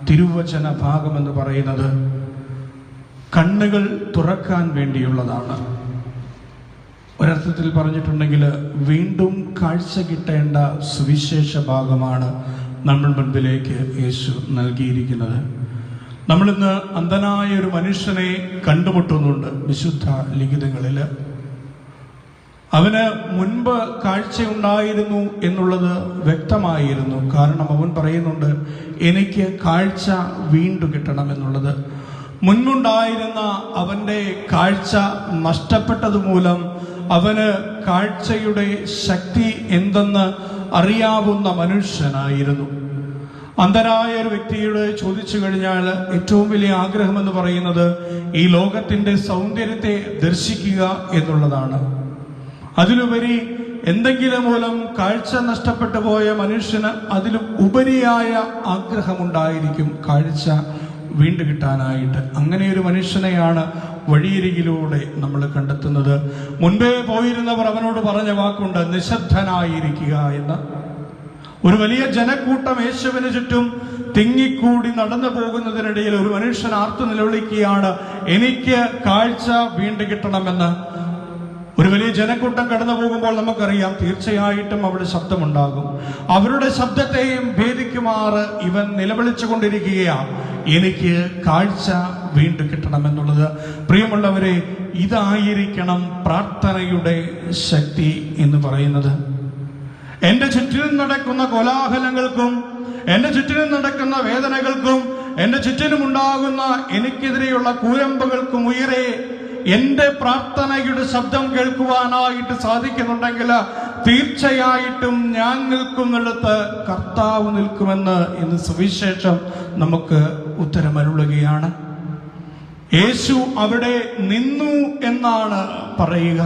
തിരുവചന ഭാഗമെന്ന് പറയുന്നത് കണ്ണുകൾ തുറക്കാൻ വേണ്ടിയുള്ളതാണ്. ഒരർത്ഥത്തിൽ പറഞ്ഞിട്ടുണ്ടെങ്കിൽ വീണ്ടും കാഴ്ച കിട്ടേണ്ട സുവിശേഷ ഭാഗമാണ് നമ്മൾ മുൻപിലേക്ക് യേശു നൽകിയിരിക്കുന്നത്. നമ്മളിന്ന് അന്ധനായ ഒരു മനുഷ്യനെ കണ്ടുമുട്ടുന്നുണ്ട് വിശുദ്ധ ലിഖിതങ്ങളിൽ. അവന് മുൻപ് കാഴ്ചയുണ്ടായിരുന്നു എന്നുള്ളത് വ്യക്തമായിരുന്നു. കാരണം അവൻ പറയുന്നുണ്ട്, എനിക്ക് കാഴ്ച വീണ്ടും കിട്ടണമെന്നുള്ളത്. മുൻപുണ്ടായിരുന്ന അവൻ്റെ കാഴ്ച നഷ്ടപ്പെട്ടതുമൂലം അവന് കാഴ്ചയുടെ ശക്തി എന്തെന്ന് അറിയാവുന്ന മനുഷ്യനായിരുന്നു. അന്ധനായ ഒരു വ്യക്തിയോട് ചോദിച്ചു കഴിഞ്ഞാൽ ഏറ്റവും വലിയ ആഗ്രഹമെന്ന് പറയുന്നത് ഈ ലോകത്തിൻ്റെ സൗന്ദര്യത്തെ ദർശിക്കുക എന്നുള്ളതാണ്. അതിലുപരി എന്തെങ്കിലും മൂലം കാഴ്ച നഷ്ടപ്പെട്ടു പോയ മനുഷ്യന് അതിലും ഉപരിയായ ആഗ്രഹമുണ്ടായിരിക്കും കാഴ്ച വീണ്ടും കിട്ടാനായിട്ട്. അങ്ങനെ ഒരു മനുഷ്യനെയാണ് വഴിയരികിലൂടെ നമ്മൾ കണ്ടെത്തുന്നത്. മുൻപേ പോയിരുന്നവർ അവനോട് പറഞ്ഞ വാക്കുണ്ട്, നിശബ്ദനായിരിക്കുക എന്ന്. ഒരു വലിയ ജനക്കൂട്ടം യേശുവിന് ചുറ്റും തിങ്ങിക്കൂടി നടന്നു പോകുന്നതിനിടയിൽ ഒരു മനുഷ്യൻ ആർത്തു നിലവിളിക്കുകയാണ്, എനിക്ക് കാഴ്ച വീണ്ടും കിട്ടണമെന്ന്. ഒരു വലിയ ജനക്കൂട്ടം കടന്നു പോകുമ്പോൾ നമുക്കറിയാം തീർച്ചയായിട്ടും അവിടെ ശബ്ദമുണ്ടാകും. അവരുടെ ശബ്ദത്തെയും ഭേദിക്കുമാറ് ഇവൻ നിലവിളിച്ചു കൊണ്ടിരിക്കുകയാണ്, എനിക്ക് കാഴ്ച വീണ്ടും കിട്ടണമെന്നുള്ളത്. പ്രിയമുള്ളവരെ, ഇതായിരിക്കണം പ്രാർത്ഥനയുടെ ശക്തി എന്ന് പറയുന്നത്. എൻ്റെ ചുറ്റിനും നടക്കുന്ന കോലാഹലങ്ങൾക്കും എൻ്റെ ചുറ്റിനും നടക്കുന്ന വേദനകൾക്കും എൻ്റെ ചുറ്റിനും ഉണ്ടാകുന്ന എനിക്കെതിരെയുള്ള കൂരമ്പുകൾക്കും ഉയരെ എൻ്റെ പ്രാർത്ഥനയുടെ ശബ്ദം കേൾക്കുവാനായിട്ട് സാധിക്കുന്നുണ്ടെങ്കിൽ തീർച്ചയായിട്ടും ഞാൻ നിൽക്കുന്നിടത്ത് കർത്താവ് നിൽക്കുമെന്ന് ഇന്ന് സുവിശേഷം നമുക്ക് ഉത്തരമരുളുകയാണ്. യേശു അവിടെ നിന്നു എന്നാണ് പറയുക.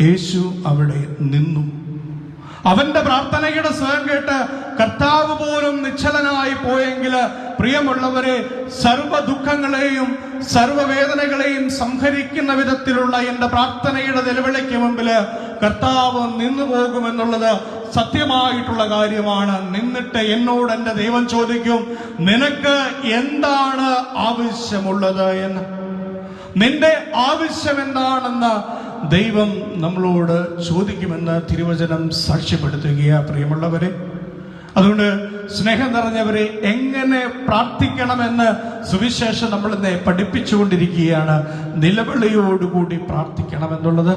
യേശു അവിടെ നിന്നു. അവന്റെ പ്രാർത്ഥനയുടെ സ്വയം കേട്ട് കർത്താവ് പോലും നിശ്ചലനായി പോയെങ്കിൽ പ്രിയമുള്ളവരെ, സർവ്വ ദുഃഖങ്ങളെയും സർവ്വവേദനകളെയും സംഹരിക്കുന്ന വിധത്തിലുള്ള എൻ്റെ പ്രാർത്ഥനയുടെ നിലവിളിക്ക് മുമ്പിൽ കർത്താവ് നിന്നു പോകുമെന്നുള്ളത് സത്യമായിട്ടുള്ള കാര്യമാണ്. നിന്നിട്ട് എന്നോട് എൻ്റെ ദൈവം ചോദിക്കും, നിനക്ക് എന്താണ് ആവശ്യമുള്ളത് എന്ന്. നിന്റെ ആവശ്യം എന്താണെന്ന് ദൈവം നമ്മളോട് ചോദിക്കുമെന്ന് തിരുവചനം സാക്ഷ്യപ്പെടുത്തുകയാണ് പ്രിയമുള്ളവരെ. അതുകൊണ്ട് സ്നേഹം നിറഞ്ഞവരെ എങ്ങനെ പ്രാർത്ഥിക്കണമെന്ന് സുവിശേഷം നമ്മൾ ഇന്ന് പഠിപ്പിച്ചുകൊണ്ടിരിക്കുകയാണ്. നിലവിളിയോടുകൂടി പ്രാർത്ഥിക്കണമെന്നുള്ളത്,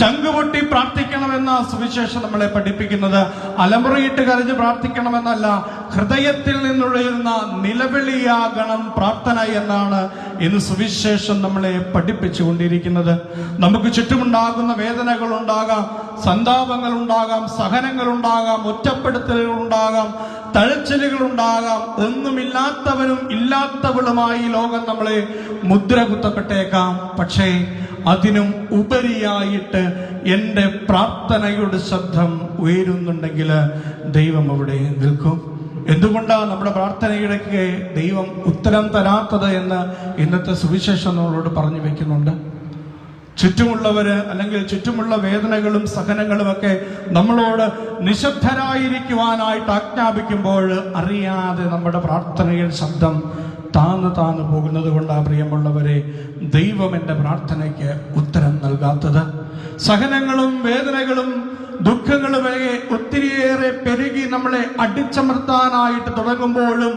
ചങ്കുപൊട്ടി പ്രാർത്ഥിക്കണമെന്ന സുവിശേഷം നമ്മളെ പഠിപ്പിക്കുന്നത്. അലമുറയിട്ട് കരഞ്ഞ് പ്രാർത്ഥിക്കണമെന്നല്ല, ഹൃദയത്തിൽ നിന്നുയരുന്ന നിലവിളിയാകണം പ്രാർത്ഥന എന്നാണ് ഇന്ന് സുവിശേഷം നമ്മളെ പഠിപ്പിച്ചുകൊണ്ടിരിക്കുന്നത്. നമുക്ക് ചുറ്റുമുണ്ടാകുന്ന വേദനകളുണ്ടാകാം, സന്താപങ്ങളുണ്ടാകാം, സഹനങ്ങളുണ്ടാകാം, ഒറ്റപ്പെടുത്തലുകളുണ്ടാകാം, തഴച്ചിലുകളുണ്ടാകാം. ഒന്നുമില്ലാത്തവനും ഇല്ലാത്തവളുമായി ലോകം നമ്മളെ മുദ്ര കുത്തപ്പെട്ടേക്കാം. പക്ഷേ അതിനും ഉപരിയായിട്ട് എൻ്റെ പ്രാർത്ഥനയുടെ ശബ്ദം ഉയരുന്നുണ്ടെങ്കിൽ ദൈവം അവിടെ നിൽക്കും. എന്തുകൊണ്ടാണ് നമ്മുടെ പ്രാർത്ഥനയിടയ്ക്ക് ദൈവം ഉത്തരം തരാത്തത് എന്ന് ഇന്നത്തെ സുവിശേഷം നമ്മളോട് പറഞ്ഞു വെക്കുന്നുണ്ട്. ചുറ്റുമുള്ളവര് അല്ലെങ്കിൽ ചുറ്റുമുള്ള വേദനകളും സഹനങ്ങളും ഒക്കെ നമ്മളോട് നിശബ്ദരായിരിക്കുവാനായിട്ട് ആജ്ഞാപിക്കുമ്പോൾ അറിയാതെ നമ്മുടെ പ്രാർത്ഥനയുടെ ശബ്ദം താന്നു പോകുന്നത് കൊണ്ടാണ് പ്രിയമുള്ളവരെ ദൈവം എൻ്റെ പ്രാർത്ഥനയ്ക്ക് ഉത്തരം നൽകാത്തത്. സഹനങ്ങളും വേദനകളും ദുഃഖങ്ങളുമൊക്കെ ഒത്തിരിയേറെ പെരുകി നമ്മളെ അടിച്ചമർത്താനായിട്ട് തുടങ്ങുമ്പോഴും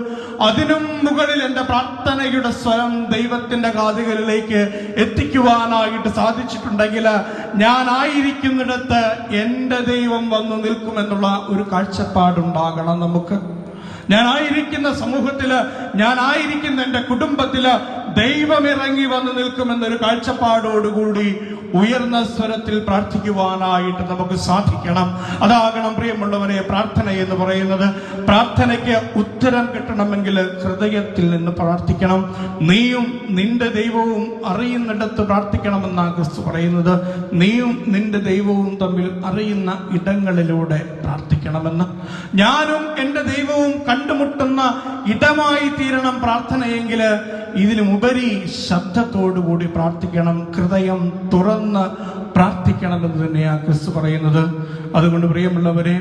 അതിനും മുകളിൽ എൻ്റെ പ്രാർത്ഥനയുടെ സ്വരം ദൈവത്തിൻ്റെ കാതുകളിലേക്ക് എത്തിക്കുവാനായിട്ട് സാധിച്ചിട്ടുണ്ടെങ്കിൽ ഞാനായിരിക്കുന്നിടത്ത് എൻ്റെ ദൈവം വന്നു നിൽക്കുമെന്നുള്ള ഒരു കാഴ്ചപ്പാടുണ്ടാകണം നമുക്ക്. ഞാനായിരിക്കുന്ന സമൂഹത്തില്, ഞാനായിരിക്കുന്ന എൻ്റെ കുടുംബത്തില് ദൈവം ഇറങ്ങി വന്ന് നിൽക്കുമെന്നൊരു കാഴ്ചപ്പാടോടുകൂടി ഉയർന്ന സ്വരത്തിൽ പ്രാർത്ഥിക്കുവാനായിട്ട് നമുക്ക് സാധിക്കണം. അതാകണം പ്രിയമുള്ളവരെ പ്രാർത്ഥന എന്ന് പറയുന്നത്. പ്രാർത്ഥനയ്ക്ക് ഉത്തരം കിട്ടണമെങ്കിൽ ഹൃദയത്തിൽ നിന്ന് പ്രാർത്ഥിക്കണം. നീയും നിന്റെ ദൈവവും അറിയുന്നിടത്ത് പ്രാർത്ഥിക്കണമെന്നാണ് ക്രിസ്തു പറയുന്നത്. നീയും നിന്റെ ദൈവവും തമ്മിൽ അറിയുന്ന ഇടങ്ങളിലൂടെ പ്രാർത്ഥിക്കണമെന്ന്. ഞാനും എൻ്റെ ദൈവവും കണ്ടുമുട്ടുന്ന ഇടമായി തീരണം പ്രാർത്ഥനയെങ്കിൽ ഇതിലുമുപരി ശബ്ദത്തോടുകൂടി പ്രാർത്ഥിക്കണം, ഹൃദയം തുറന്ന് പ്രാർത്ഥിക്കണമെന്ന് തന്നെയാണ് ക്രിസ്തു പറയുന്നത്. അതുകൊണ്ട് പ്രിയമുള്ളവരെ,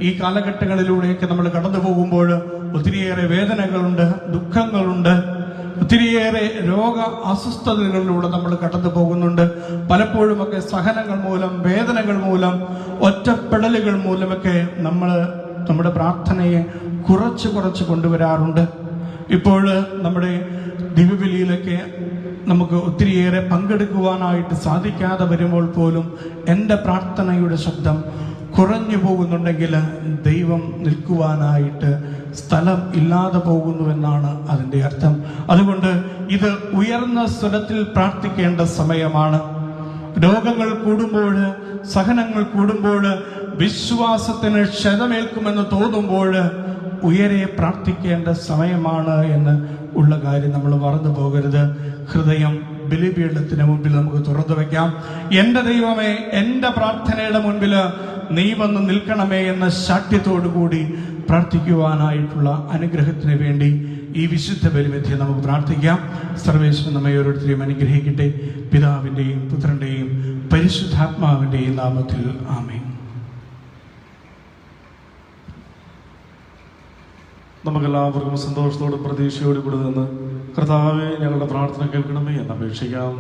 ഈ കാലഘട്ടങ്ങളിലൂടെയൊക്കെ നമ്മൾ കടന്നു പോകുമ്പോൾ ഒത്തിരിയേറെ വേദനകളുണ്ട്, ദുഃഖങ്ങളുണ്ട്, ഒത്തിരിയേറെ രോഗ അസ്വസ്ഥതകളിലൂടെ നമ്മൾ കടന്നു പോകുന്നുണ്ട്. പലപ്പോഴുമൊക്കെ സഹനങ്ങൾ മൂലം, വേദനകൾ മൂലം, ഒറ്റപ്പെടലുകൾ മൂലമൊക്കെ നമ്മുടെ പ്രാർത്ഥനയെ കുറച്ച് കൊണ്ടുവരാറുണ്ട്. ഇപ്പോൾ നമ്മുടെ ദിവ്യബലിയിലൊക്കെ നമുക്ക് ഒത്തിരിയേറെ പങ്കെടുക്കുവാനായിട്ട് സാധിക്കാതെ വരുമ്പോൾ പോലും എൻ്റെ പ്രാർത്ഥനയുടെ ശബ്ദം കുറഞ്ഞു പോകുന്നുണ്ടെങ്കിൽ ദൈവം നിൽക്കുവാനായിട്ട് സ്ഥലം ഇല്ലാതെ പോകുന്നുവെന്നാണ് അതിൻ്റെ അർത്ഥം. അതുകൊണ്ട് ഇത് ഉയർന്ന സ്വരത്തിൽ പ്രാർത്ഥിക്കേണ്ട സമയമാണ്. രോഗങ്ങൾ കൂടുമ്പോൾ, സഹനങ്ങൾ കൂടുമ്പോൾ, വിശ്വാസത്തിന് ക്ഷതമേൽക്കുമെന്ന് തോന്നുമ്പോൾ ഉയരെ പ്രാർത്ഥിക്കേണ്ട സമയമാണ് എന്ന് ഉള്ള കാര്യം നമ്മൾ മറന്നു പോകരുത്. ഹൃദയം ബലിപീഠത്തിന് മുമ്പിൽ നമുക്ക് തുറന്നു വെക്കാം. എൻ്റെ ദൈവമേ, എൻ്റെ പ്രാർത്ഥനയുടെ മുൻപിൽ നീ വന്ന് നിൽക്കണമേ എന്ന ശാഠ്യത്തോടുകൂടി പ്രാർത്ഥിക്കുവാനായിട്ടുള്ള അനുഗ്രഹത്തിന് വേണ്ടി ഈ വിശുദ്ധ ബലിമധ്യേ നമുക്ക് പ്രാർത്ഥിക്കാം. സർവേശ്വരൻ നമ്മെ ഓരോരുത്തരെയും അനുഗ്രഹിക്കട്ടെ. പിതാവിൻ്റെയും പുത്രൻ്റെയും പരിശുദ്ധാത്മാവിൻ്റെയും നാമത്തിൽ ആമേൻ. നമുക്കെല്ലാവർക്കും സന്തോഷത്തോടും പ്രതീക്ഷയോടും കൂടി നിന്ന് കർത്താവേ ഞങ്ങളുടെ പ്രാർത്ഥന കേൾക്കണമേ എന്ന് അപേക്ഷിക്കാം.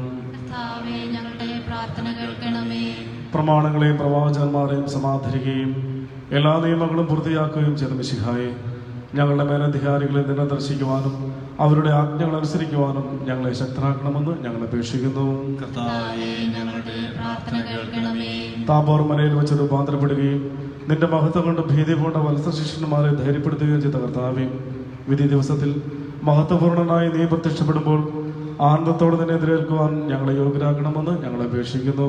പ്രമാണങ്ങളെയും പ്രവാചകന്മാരെയും സമാധരിക്കുകയും എല്ലാ നിയമങ്ങളും പൂർത്തിയാക്കുകയും ചെയ്ത മിശിഹായെ, ഞങ്ങളുടെ മേലധികാരികളെ നിന്നെ ദർശിക്കുവാനും അവരുടെ ആജ്ഞകൾ അനുസരിക്കുവാനും ഞങ്ങളെ ശക്തരാക്കണമെന്ന് ഞങ്ങൾ അപേക്ഷിക്കുന്നു. താബോർ മലയിൽ വെച്ച് രൂപാന്തരപ്പെടുകയും നിന്റെ മഹത്വം കൊണ്ട് ഭീതി പൂണ്ട വത്സ ശിഷ്യന്മാരെ ധൈര്യപ്പെടുത്തുകയും ചെയ്ത കർത്താവേ, വിധി ദിവസത്തിൽ മഹത്വപൂർണനായി നീ പ്രത്യക്ഷപ്പെടുമ്പോൾ ആനന്ദത്തോടെ നിന്നെ എതിരേൽക്കുവാൻ ഞങ്ങളെ യോഗ്യരാക്കണമെന്ന് ഞങ്ങൾ അപേക്ഷിക്കുന്നു.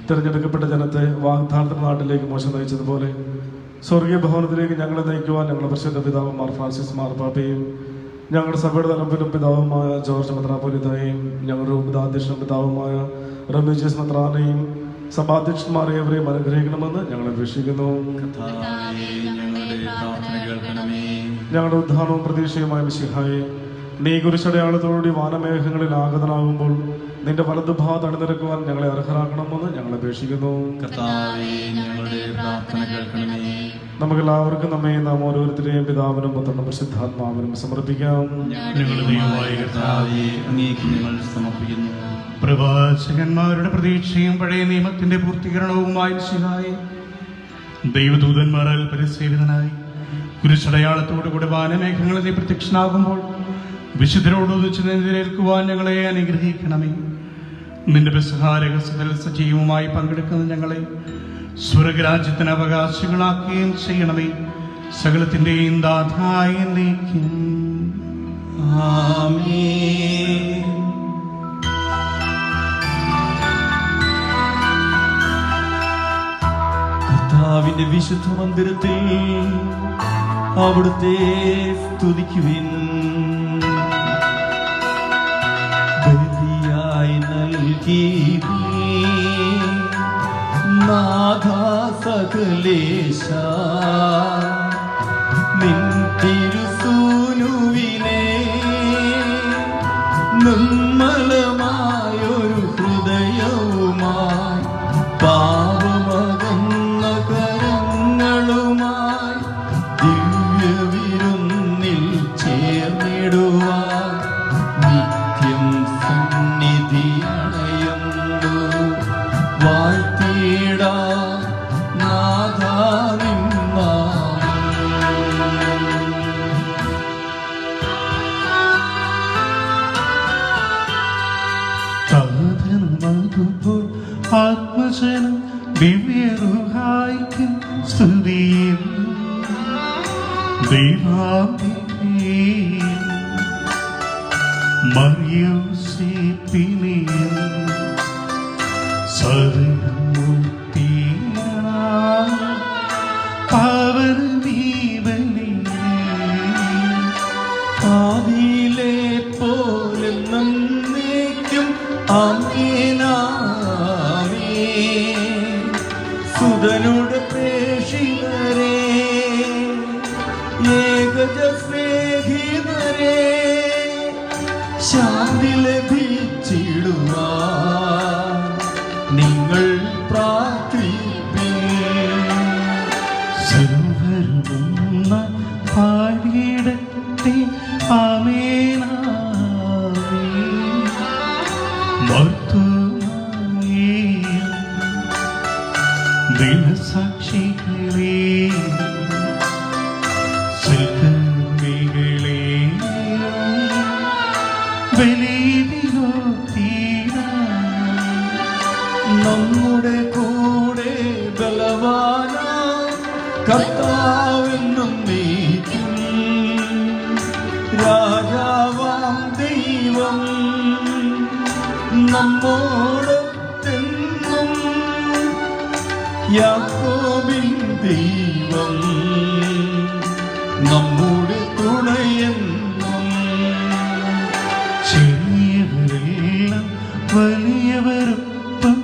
തിരഞ്ഞെടുക്കപ്പെട്ട ജനത്തെ വാഗ്ദാനത്തിന്റെ നാട്ടിലേക്ക് മോശം നയിച്ചതുപോലെ സ്വർഗീയ ഭവനത്തിലേക്ക് ഞങ്ങളെ നയിക്കുവാൻ ഞങ്ങളുടെ പരിശുദ്ധ പിതാവ് മാർ ഫ്രാൻസിസ് മാർപ്പാപ്പയും ഞങ്ങളുടെ സഭയുടെ തലപ്പിലും പിതാവുമായ ജോർജ് മെത്രാപ്പൊലീത്തയും ഞങ്ങളുടെ ഉപതാധ്യക്ഷനും പിതാവുമായ റമീജിയസ് മെത്രാനെയും സഭാധ്യക്ഷന്മാരെവരെയും അനുഗ്രഹിക്കണമെന്ന് ഞങ്ങൾ അപേക്ഷിക്കുന്നു. ഞങ്ങളുടെ ഉദ്ധാനവും പ്രതീക്ഷയുമായ മിശിഹായെ, നീ കുരിശടയാളത്തോടുകൂടി വാനമേഘങ്ങളിൽ ആഗതനാകുമ്പോൾ നിന്റെ വലതുഭാഗത്ത് അണിനിരക്കുവാൻ ഞങ്ങളെ അർഹരാക്കണമെന്ന് ഞങ്ങൾ അപേക്ഷിക്കുന്നു. നമുക്കെല്ലാവർക്കും നമ്മയും നാം ഓരോരുത്തരെയും പിതാവിനും പുത്രനും പരിശുദ്ധാത്മാവിനും സമർപ്പിക്കാം. പ്രവാചകന്മാരുടെ പ്രതീക്ഷയും പഴയ നിയമത്തിന്റെ പൂർത്തീകരണവുമായി മിശിഹായെ, ദൈവദൂതന്മാരാൽ പരിസേവിതനായി കുരിശടയാളത്തോടുകൂടി വാനമേഘങ്ങളിൽ നീ പ്രത്യക്ഷനാകുമ്പോൾ വിശുദ്ധരോട് ഒന്നിച്ച് എതിരേൽക്കുവാൻ ഞങ്ങളെ അനുഗ്രഹിക്കണമേ. നിന്റെ പെസഹാരഹസ്യത്തിൽ സജീവമായി പങ്കെടുക്കുന്ന ഞങ്ങളെ സ്വർഗരാജ്യത്തിന് അവകാശികളാക്കുകയും ചെയ്യണമേ. സകലത്തിന്റെയും ദാതായ നീക്കും. ആമേൻ. കർത്താവിന്റെ വിശുദ്ധ മന്ദിരത്തിൽ അവിടുത്തെ സ്തുതിക്കുവിൻ. ബലിയായി നൽകി നാഥാ സകലേശ നിൻ തിരുസൂനുവിനെ നിർമ്മലമായൊരു ഹൃദയവുമായി പാപമകന്ന കരങ്ങളുമായി ദിവ്യവിരുന്നിൽ ചേർന്നിടുവാൻ നിത്യം സന്നിധി അണയുന്നു. വാഴ്ത്തിയിടാ നാഥാ നിൻ നാമം. സാധനമാകുമ്പോൾ ആത്മജനം ദിവ്യറുഹായിക്കും സ്തുതിയും ദൈവാംബികയും മറിയൂസേപ്പിനെയും ആദിയിലെ പോലെ നന്നേക്കും ആമേനാമേൻ. സുതനുടെ പ്രേഷിതരേ ഏകജ സ്നേഹിതരേ ശാന്തി ലഭിച്ചിടുവാൻ നിങ്ങൾ പ്രാർത്ഥിപ്പിൻ. സർവരുമൊന്ന പാടിയിടട്ടെ ആമേനാമേൻ. മർത്തുമായും ദിനസാക്ഷികളെ സൽക്കർമ്മികളെ നമ്മുടെ കൂടെ ബലവാനാം കർത്താവെന്നും നീക്കും. രാജാവാം ദൈവം നമ്മോടൊത്തെന്നും. യാക്കോബിൻ ദൈവം നമ്മുടെ തുണയെന്നും. ചെറിയവരെല്ലാം വലിയവരൊപ്പം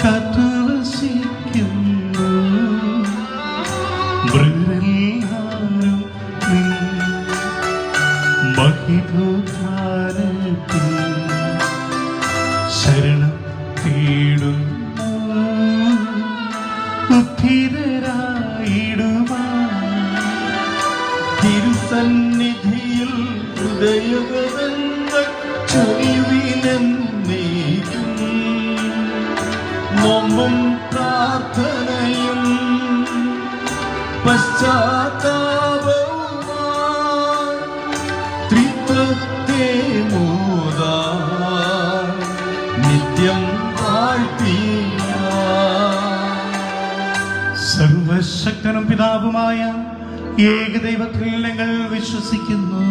കാത്തുവസിക്കുന്നു. മൃഗരെല്ലാവരും നിൻ മഹിതോദ്ധാനത്തിൽ ശരണം തേടുന്നു. ഉദ്ധിതരായിടുവാൻ തിരുസന്നിധിയിൽ ഹൃദയഗതങ്ങൾ ചൊരിവിനെന്നേക്കും. നോമ്പും പ്രാർത്ഥനയും പശ്ചാത്താപവുമായി ത്രിത്വത്തെ മോദാൻ നിത്യം വാഴ്ത്തിയാം. സർവശക്തനും പിതാവുമായ ഏകദൈവത്തിൽ ഞങ്ങൾ വിശ്വസിക്കുന്നു.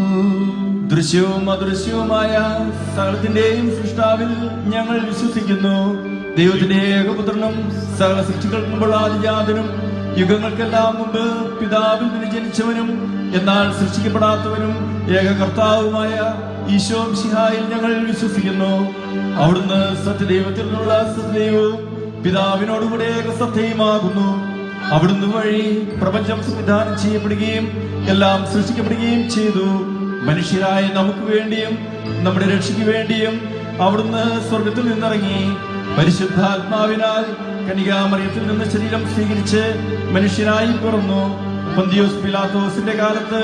ദൃശ്യവും അദൃശ്യവുമായ സകലത്തിന്റെയും സൃഷ്ടാവിൽ ഞങ്ങൾ വിശ്വസിക്കുന്നു. ദൈവത്തിന്റെ ഏകപുത്രനും സകല സൃഷ്ടികൾക്കും ആദിജാതനും യുഗങ്ങൾക്കെല്ലാം മുമ്പ് പിതാവിൽ നിന്ന് ജനിച്ചവനും എന്നാൽ സൃഷ്ടിക്കപ്പെടാത്തവനും ഏക കർത്താവുമായ ഈശോ മിശിഹായിൽ ഞങ്ങൾ വിശ്വസിക്കുന്നു. അവിടുന്ന് സത്യദൈവത്തിൽ നിന്നുള്ള സത്യദൈവവും പിതാവിനോടുകൂടെ ഏകസത്യയുമാകുന്നു. അവിടുന്ന് വഴി പ്രപഞ്ചം സംവിധാനം ചെയ്യപ്പെടുകയും എല്ലാം സൃഷ്ടിക്കപ്പെടുകയും ചെയ്തു. മനുഷ്യരായ നമുക്ക് വേണ്ടിയും നമ്മുടെ രക്ഷയ്ക്ക് വേണ്ടിയും അവിടുന്ന് സ്വർഗത്തിൽ നിന്നിറങ്ങി. പരിശുദ്ധാത്മാവിനാൽ കന്യകാമറിയത്തിൽ നിന്ന് ശരീരം സ്വീകരിച്ച് മനുഷ്യനായി പിറന്നു. പൊന്തിയോസ് പിലാത്തോസിന്റെ കാലത്ത്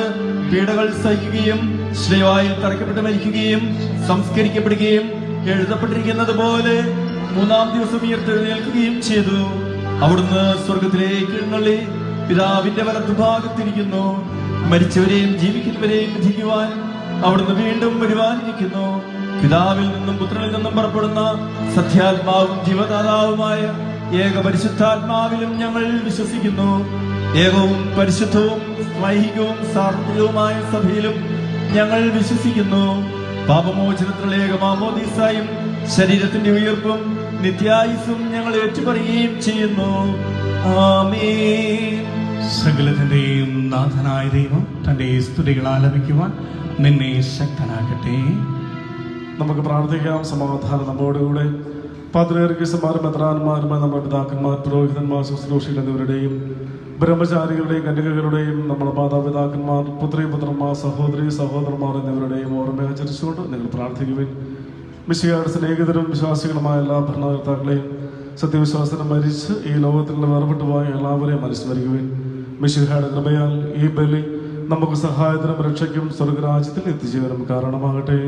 പീഡകൾ സഹിക്കുകയും ശ്ലീവായിൽ തറയ്ക്കപ്പെട്ട് മരിക്കുകയും സംസ്കരിക്കപ്പെടുകയും എഴുതപ്പെട്ടിരിക്കുന്നത് പോലെ മൂന്നാം ദിവസം ഉയർത്തെഴുന്നേൽക്കുകയും ചെയ്തു. അവിടുന്ന് സ്വർഗത്തിലേക്ക് എഴുന്നള്ളി പിതാവിന്റെ വലത്തുഭാഗത്തിരിക്കുന്നു. മരിച്ചവരെയും ജീവിക്കുന്നവരെയും വിധിക്കുവാൻ അവിടുന്ന് വീണ്ടും വരുവാനിരിക്കുന്നു. പിതാവിൽ നിന്നും പുത്രനിൽ നിന്നും പുറപ്പെടുന്ന സത്യാത്മാവും ജീവദാതാവുമായ ഏക പരിശുദ്ധാത്മാവിലും ഞങ്ങൾ വിശ്വസിക്കുന്നു. ഏകവും പരിശുദ്ധവും വൈഹികവും സാർവത്രികവുമായ സഭയിലും ഞങ്ങൾ വിശ്വസിക്കുന്നു. പാപമോചനത്തിലുള്ള ഏക മാമോദീസായും ശരീരത്തിന്റെ ഉയർപ്പും നിത്യായുസ്സും ഞങ്ങൾ ഏറ്റുപറയുകയും ചെയ്യുന്നു. ആമേൻ. സകലത്തിന്റെയും നാഥനായ ദൈവം തന്റെ സ്തുതികൾ ആലപിക്കുവാൻ നിന്നെ ശക്തനാക്കട്ടെ. നമുക്ക് പ്രാർത്ഥിക്കാം. സമാധാനം നമ്മോടുകൂടെ. പാത്രിയർക്കീസന്മാരും മെത്രാന്മാരുമായ നമ്മുടെ പിതാക്കന്മാർ, പുരോഹിതന്മാർ, ശുശ്രൂഷികൾ എന്നിവരുടെയും ബ്രഹ്മചാരികളുടെയും കന്യകകളുടെയും നമ്മുടെ മാതാപിതാക്കന്മാർ, പുത്രന്മാർ, സഹോദരന്മാർ എന്നിവരുടെയും ഓർമ്മ ആചരിച്ചുകൊണ്ട് നിങ്ങൾ പ്രാർത്ഥിക്കുവിൻ. മിശിഹായുടെ സ്നേഹിതരും വിശ്വാസികളുമായ എല്ലാ ഭരണകർത്താക്കളെയും സത്യവിശ്വാസത്തിന് മരിച്ച് ഈ ലോകത്തിൽ വേർപെട്ടുപോയ എല്ലാവരെയും അനുസ്മരിക്കുവിൻ. മിശിഹായുടെ കൃപയാൽ ഈ ബലി നമുക്ക് സഹായത്തിനും രക്ഷയ്ക്കും സ്വർഗരാജ്യത്തിൽ എത്തിച്ചേരും കാരണമാകട്ടെ.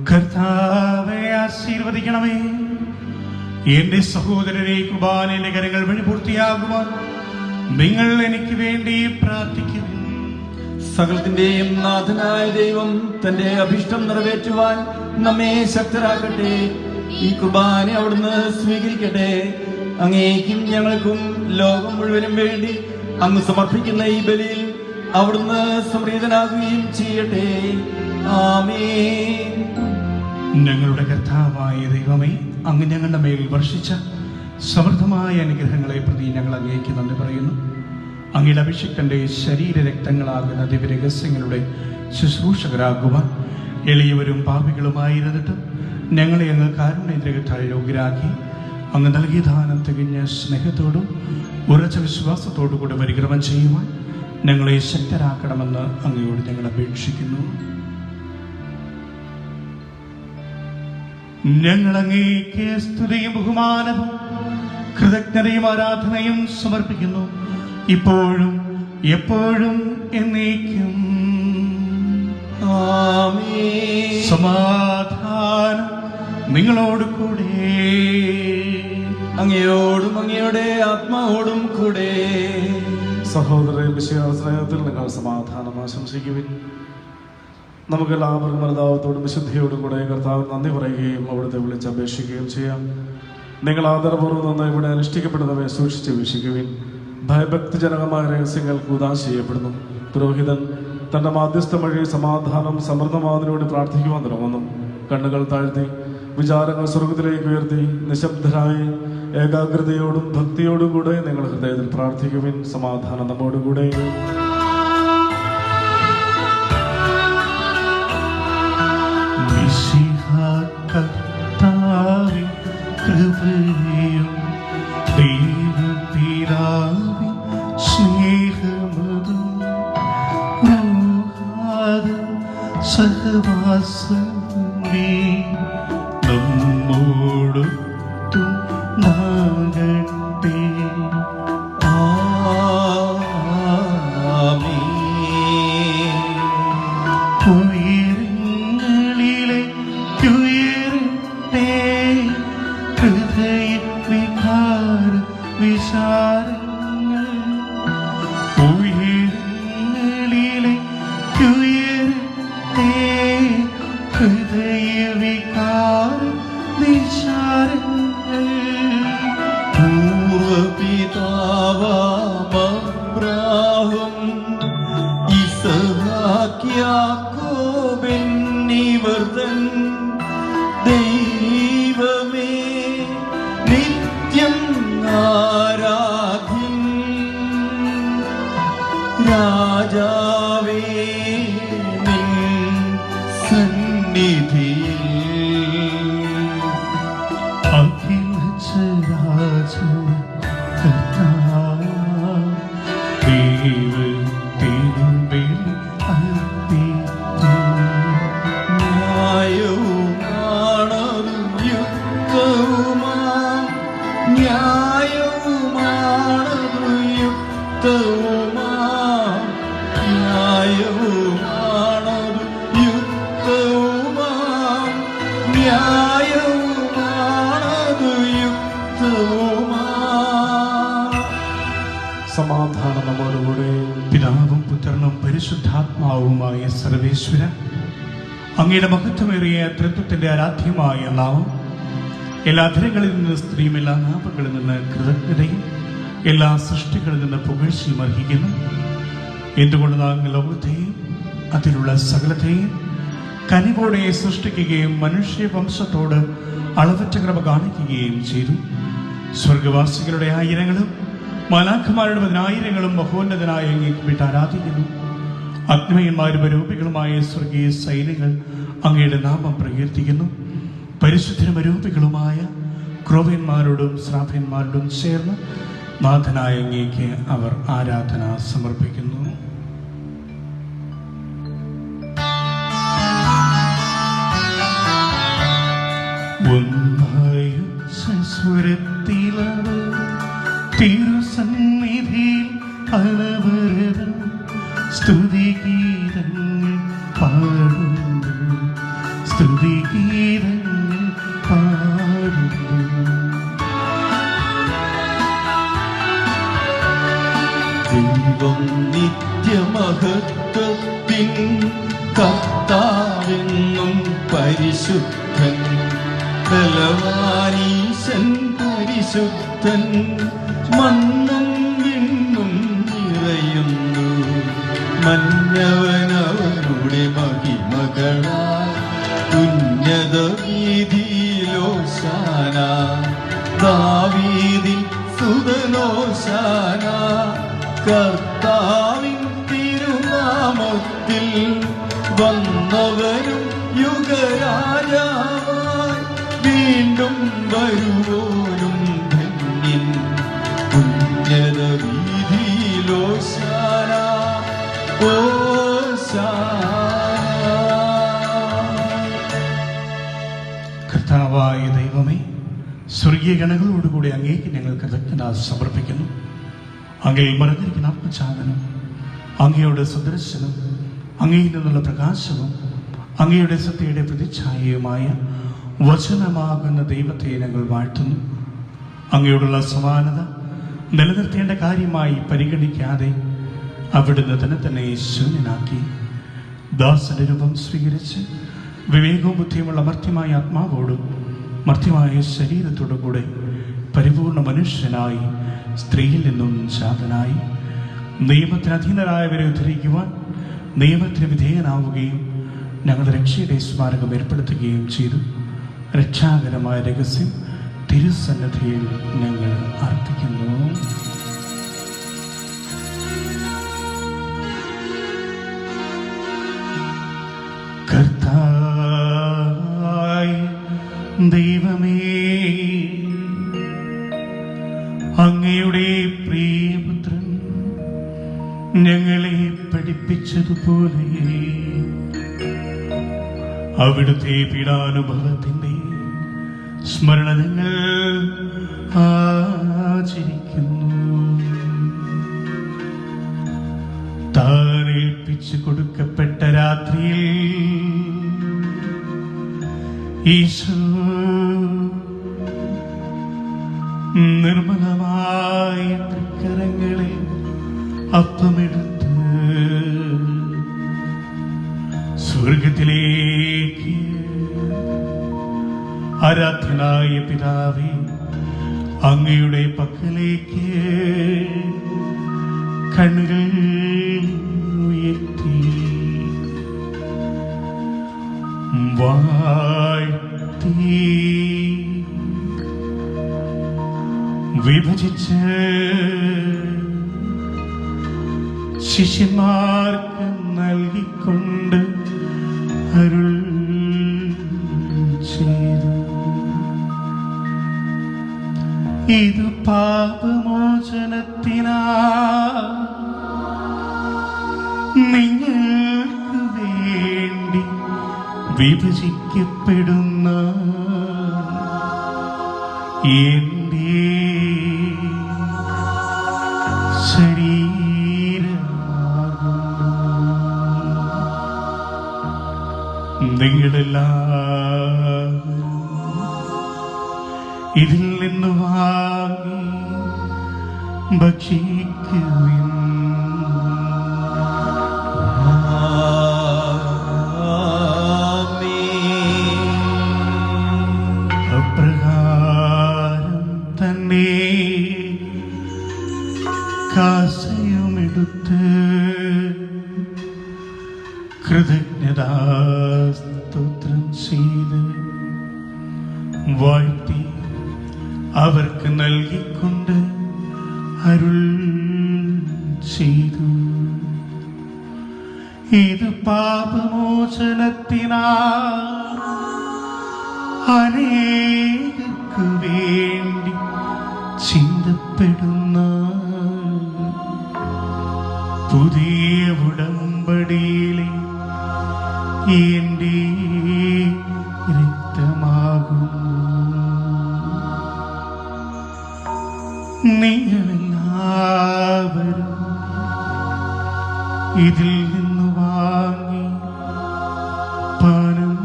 കർത്താവേ ആശീർവദിക്കണമേ. എന്റെ സഹോദരരെ, കുർബാനയുടെ കരങ്ങൾ വഴി പൂർത്തിയാകുവാൻ നിങ്ങൾ എനിക്ക് വേണ്ടി പ്രാർത്ഥിക്കും. സകലത്തിന്റെയും നാഥനായ ദൈവം തന്റെ അഭിഷ്ടം നിറവേറ്റുവാൻ നമ്മെ ശക്തരാക്കട്ടെ. ഈ കുർബാന അവിടുന്ന് സ്വീകരിക്കട്ടെ. അങ്ങേക്കും ഞങ്ങൾക്കും ലോകം മുഴുവനും വേണ്ടി അങ്ങ് സമർപ്പിക്കുന്ന ഈ ബലിയിൽ അവിടുന്ന് സംപ്രീതനാകുകയും ചെയ്യട്ടെ. ആമേൻ. ഞങ്ങളുടെ കർത്താവായ ദൈവമേ, അങ്ങ് ഞങ്ങളുടെ മേൽ വർഷിച്ച സമൃദ്ധമായ അനുഗ്രഹങ്ങളെ പ്രതി ഞങ്ങൾ അങ്ങേക്ക് നന്ദി പറയുന്നു. അങ്ങയുടെ അഭിഷിക്തന്റെ ശരീരരക്തങ്ങളാകുന്ന ദിവ്യരഹസ്യങ്ങളുടെ ശുശ്രൂഷകരാകുവാൻ എളിയവരും പാപികളുമായിരുന്നിട്ടും ഞങ്ങളെ അങ്ങ് കാരുണ്യഗ്രഹത്താൽ യോഗ്യരാക്കി അങ്ങ് നൽകിയ ദാനം തികഞ്ഞ സ്നേഹത്തോടും ഉറച്ച വിശ്വാസത്തോടും കൂടെ പരിക്രമം ചെയ്യുവാൻ ഞങ്ങളെ ശക്തരാക്കണമെന്ന് അങ്ങയോട് ഞങ്ങൾ അപേക്ഷിക്കുന്നു. ഞങ്ങൾ അങ്ങേക്ക് സ്തുതിയും ബഹുമാനവും കൃതജ്ഞതയും ആരാധനയും സമർപ്പിക്കുന്നു, ഇപ്പോഴും എപ്പോഴും എന്നേക്കും. ആമേൻ. സമാധാനം നിങ്ങളോട് കൂടെ. അങ്ങയോടും അങ്ങയുടെ ആത്മാവോടും കൂടെ. സഹോദരൻ മിശിഹായുടെ സ്നേഹത്തിൽ നിങ്ങൾ സമാധാനം ആശംസിക്കുവിൻ. നമുക്ക് എല്ലാവർക്കും മനതാവത്തോടും വിശുദ്ധിയോടും കൂടെ കർത്താവ് നന്ദി പറയുകയും അവിടുത്തെ വിളിച്ചപേക്ഷിക്കുകയും ചെയ്യാം. നിങ്ങൾ ആദരപൂർവ്വം നിന്ന് ഇവിടെ അനുഷ്ഠിക്കപ്പെടുന്നവയെ സൂക്ഷിച്ച് വീക്ഷിക്കുവിൻ. ഭയഭക്തിജനകമായ രഹസ്യങ്ങൾ കൂദാശ ചെയ്യപ്പെടുന്നു. പുരോഹിതൻ തന്റെ മാധ്യസ്ഥം വഴി സമാധാനം സമൃദ്ധമാതിനു വേണ്ടി പ്രാർത്ഥിക്കുവാൻ തുടങ്ങുന്നു. കണ്ണുകൾ താഴ്ത്തി വിചാരങ്ങൾ സ്വർഗത്തിലേക്ക് ഉയർത്തി നിശബ്ദരായി ഏകാഗ്രതയോടും ഭക്തിയോടും കൂടെ നിങ്ങൾ ഹൃദയത്തിൽ പ്രാർത്ഥിക്കുവിൻ. സമാധാനം നമ്മോടുകൂടെ. കൃപയും ദൈവപിതാവിൻ സ്നേഹമതും സഹവാസമേ നമ്മോടൊത്തും നാകട്ടെ. ഉയരങ്ങളിലേക്കുയരട്ടെ ഹൃദയ വികാര വിചാരങ്ങൾ. ഉയരങ്ങളിലേക്കുയരട്ടെ ഹൃദയ വികാര വിചാരങ്ങൾ. പൂർവപിതാവാം യാക്കോബെന്നിവർ തൻ ദൈവമേ നിത്യം ആരാധ്യൻ. രാജാവേ നിൻ സന്നിധിയിൽ പരിശുദ്ധാത്മാവുമായ സർവേശ്വര, അങ്ങയുടെ മഹത്വമേറിയ തൃത്വത്തിന്റെ ആരാധ്യമായ നാമം എല്ലാ ധരങ്ങളിൽ നിന്ന് സ്ത്രീയും എല്ലാ നാമങ്ങളിൽ നിന്ന് കൃതജ്ഞതയും എല്ലാ സൃഷ്ടികളിൽ നിന്ന് പുകഴ്ചയും അർഹിക്കുന്നു. എന്തുകൊണ്ട് നാം ലോകത്തെയും അതിലുള്ള സകലത്തെയും കനിവോടെ സൃഷ്ടിക്കുകയും മനുഷ്യവംശത്തോട് അളവറ്റ കൃപ കാണിക്കുകയും ചെയ്തു. സ്വർഗവാസികളുടെ ആയിരങ്ങളും മാലാഖമാരുടെ 10,000 മഹോന്നതനായ അങ്ങേക്ക് വിട്ട് ആരാധിക്കുന്നു. അഗ്നിമയന്മാരും അരൂപികളുമായ സ്വർഗീയ സൈന്യങ്ങൾ അങ്ങയുടെ നാമം പ്രകീർത്തിക്കുന്നു. പരിശുദ്ധരും അരൂപികളുമായ ക്രോവ്യന്മാരോടും ശ്രാഫ്യന്മാരോടും ചേർന്ന് നാഥനായ അങ്ങേക്ക് അവർ ആരാധന സമർപ്പിക്കുന്നു. സ്വരത്തിലവർ തിരുസന്നിധിയിൽ അളവരതം സ്തുതിഗീതങ്ങൾ പാടുന്നു, സ്തുതിഗീതങ്ങൾ പാടുന്നു. ദൈവം നിത്യമഹത്വത്തിൻ കർത്താവെന്നും പരിശുദ്ധൻ, ബലവാനീശൻ പരിശുദ്ധൻ, മണ്ണും വിണ്ണും നിറയുന്നു. മന്നവനവനുടെ മഹിമകളാൽ ഉന്നത വീതിയിലോശാന, ദാവീദിൻ സുതനോശാന. കർത്താവിൻ തിരുനാമത്തിൽ വന്നവനും യുഗരാജാവായി വീണ്ടും വരുവോനും ധന്യൻ. ഉന്നത വീതിയിലോശാന, ഓശാന. കർത്താവായ ദൈവമേ, സ്വർഗീയ ഗണങ്ങളോടുകൂടി അങ്ങേക്ക് ഞങ്ങൾ കൃതജ്ഞത സമർപ്പിക്കുന്നു. അങ്ങയിൽ മറഞ്ഞിരിക്കുന്ന ആത്മചാതനം, അങ്ങയുടെ സുദർശനം, അങ്ങയിൽ നിന്നുള്ള പ്രകാശവും അങ്ങയുടെ സത്യയുടെ പ്രതിച്ഛായയുമായ വചനമാകുന്ന ദൈവത്തെ ഞങ്ങൾ വാഴ്ത്തുന്നു. അങ്ങയോടുള്ള സമാനത നിലനിർത്തേണ്ട കാര്യമായി പരിഗണിക്കാതെ അവിടുന്ന് തന്നെ ശൂന്യനാക്കി ദാസന്റെ രൂപം സ്വീകരിച്ച് വിവേകവും ബുദ്ധിയുമുള്ള മർത്യമായ ആത്മാവോടും മർത്യമായ ശരീരത്തോടും കൂടെ പരിപൂർണ മനുഷ്യനായി സ്ത്രീയിൽ നിന്നും ജാതനായി നിയമത്തിന് അധീനരായവരെ ഉദ്ധരിക്കുവാൻ നിയമത്തിന് വിധേയനാവുകയും ഞങ്ങളുടെ രക്ഷയുടെ സ്മാരകം ഏർപ്പെടുത്തുകയും ചെയ്തു. രക്ഷാകരമായ രഹസ്യം തിരുസന്നിധിയിൽ ഞങ്ങൾ അർപ്പിക്കുന്നു. കർത്താവായ ദൈവമേ, അങ്ങയുടെ പ്രിയപുത്രൻ ഞങ്ങളെ പഠിപ്പിച്ചതുപോലെ അവിടുത്തെ പീഡാനുഭവത്തിന്റെ സ്മരണ ഞങ്ങൾ ആചരിക്കുന്നു. താനേൽപ്പിച്ചു കൊടുക്കപ്പെട്ട രാത്രിയിൽ ഈശോ നിർമ്മലമായ തൃക്കരങ്ങളിൽ അപ്പമെടുത്ത് സ്വർഗത്തിലേക്ക് ആരാധ്യനായ പിതാവേ, അങ്ങയുടെ പക്കലേക്ക് കണ്ണുകൾ ഉയർത്തി വാഴ്ത്തി വിഭജിച്ച് ശിഷ്യന്മാർക്ക് നൽകിക്കൊണ്ട് അരുൾ ചെയ്തു. ഇത് പാപമോചനത്തിനാ നിങ്ങൾക്ക് വേണ്ടി വിഭജിക്കപ്പെടുന്ന എന്റെ ശരീരമാകുന്നു. നിങ്ങളെല്ലാം ഇതിൽ നിന്ന് വാങ്ങി ഭക്ഷിക്കുവിൻ. കൃതജ്ഞതാ സ്തോത്രം ചെയ്ത് വാഴ്ത്തി അവർക്ക് നൽകിക്കൊണ്ട് അരുൾ ചെയ്തു. ഇത് പാപമോചനത്തിനാ അനേകർക്ക് വേണ്ടി ചിന്തപ്പെടുന്ന പുതിയ ഉടമ്പടിയിലെ എന്റെ രക്തമാകുന്നു. നിങ്ങളെല്ലാവരും ഇതിൽ നിന്ന് വാങ്ങി പാനം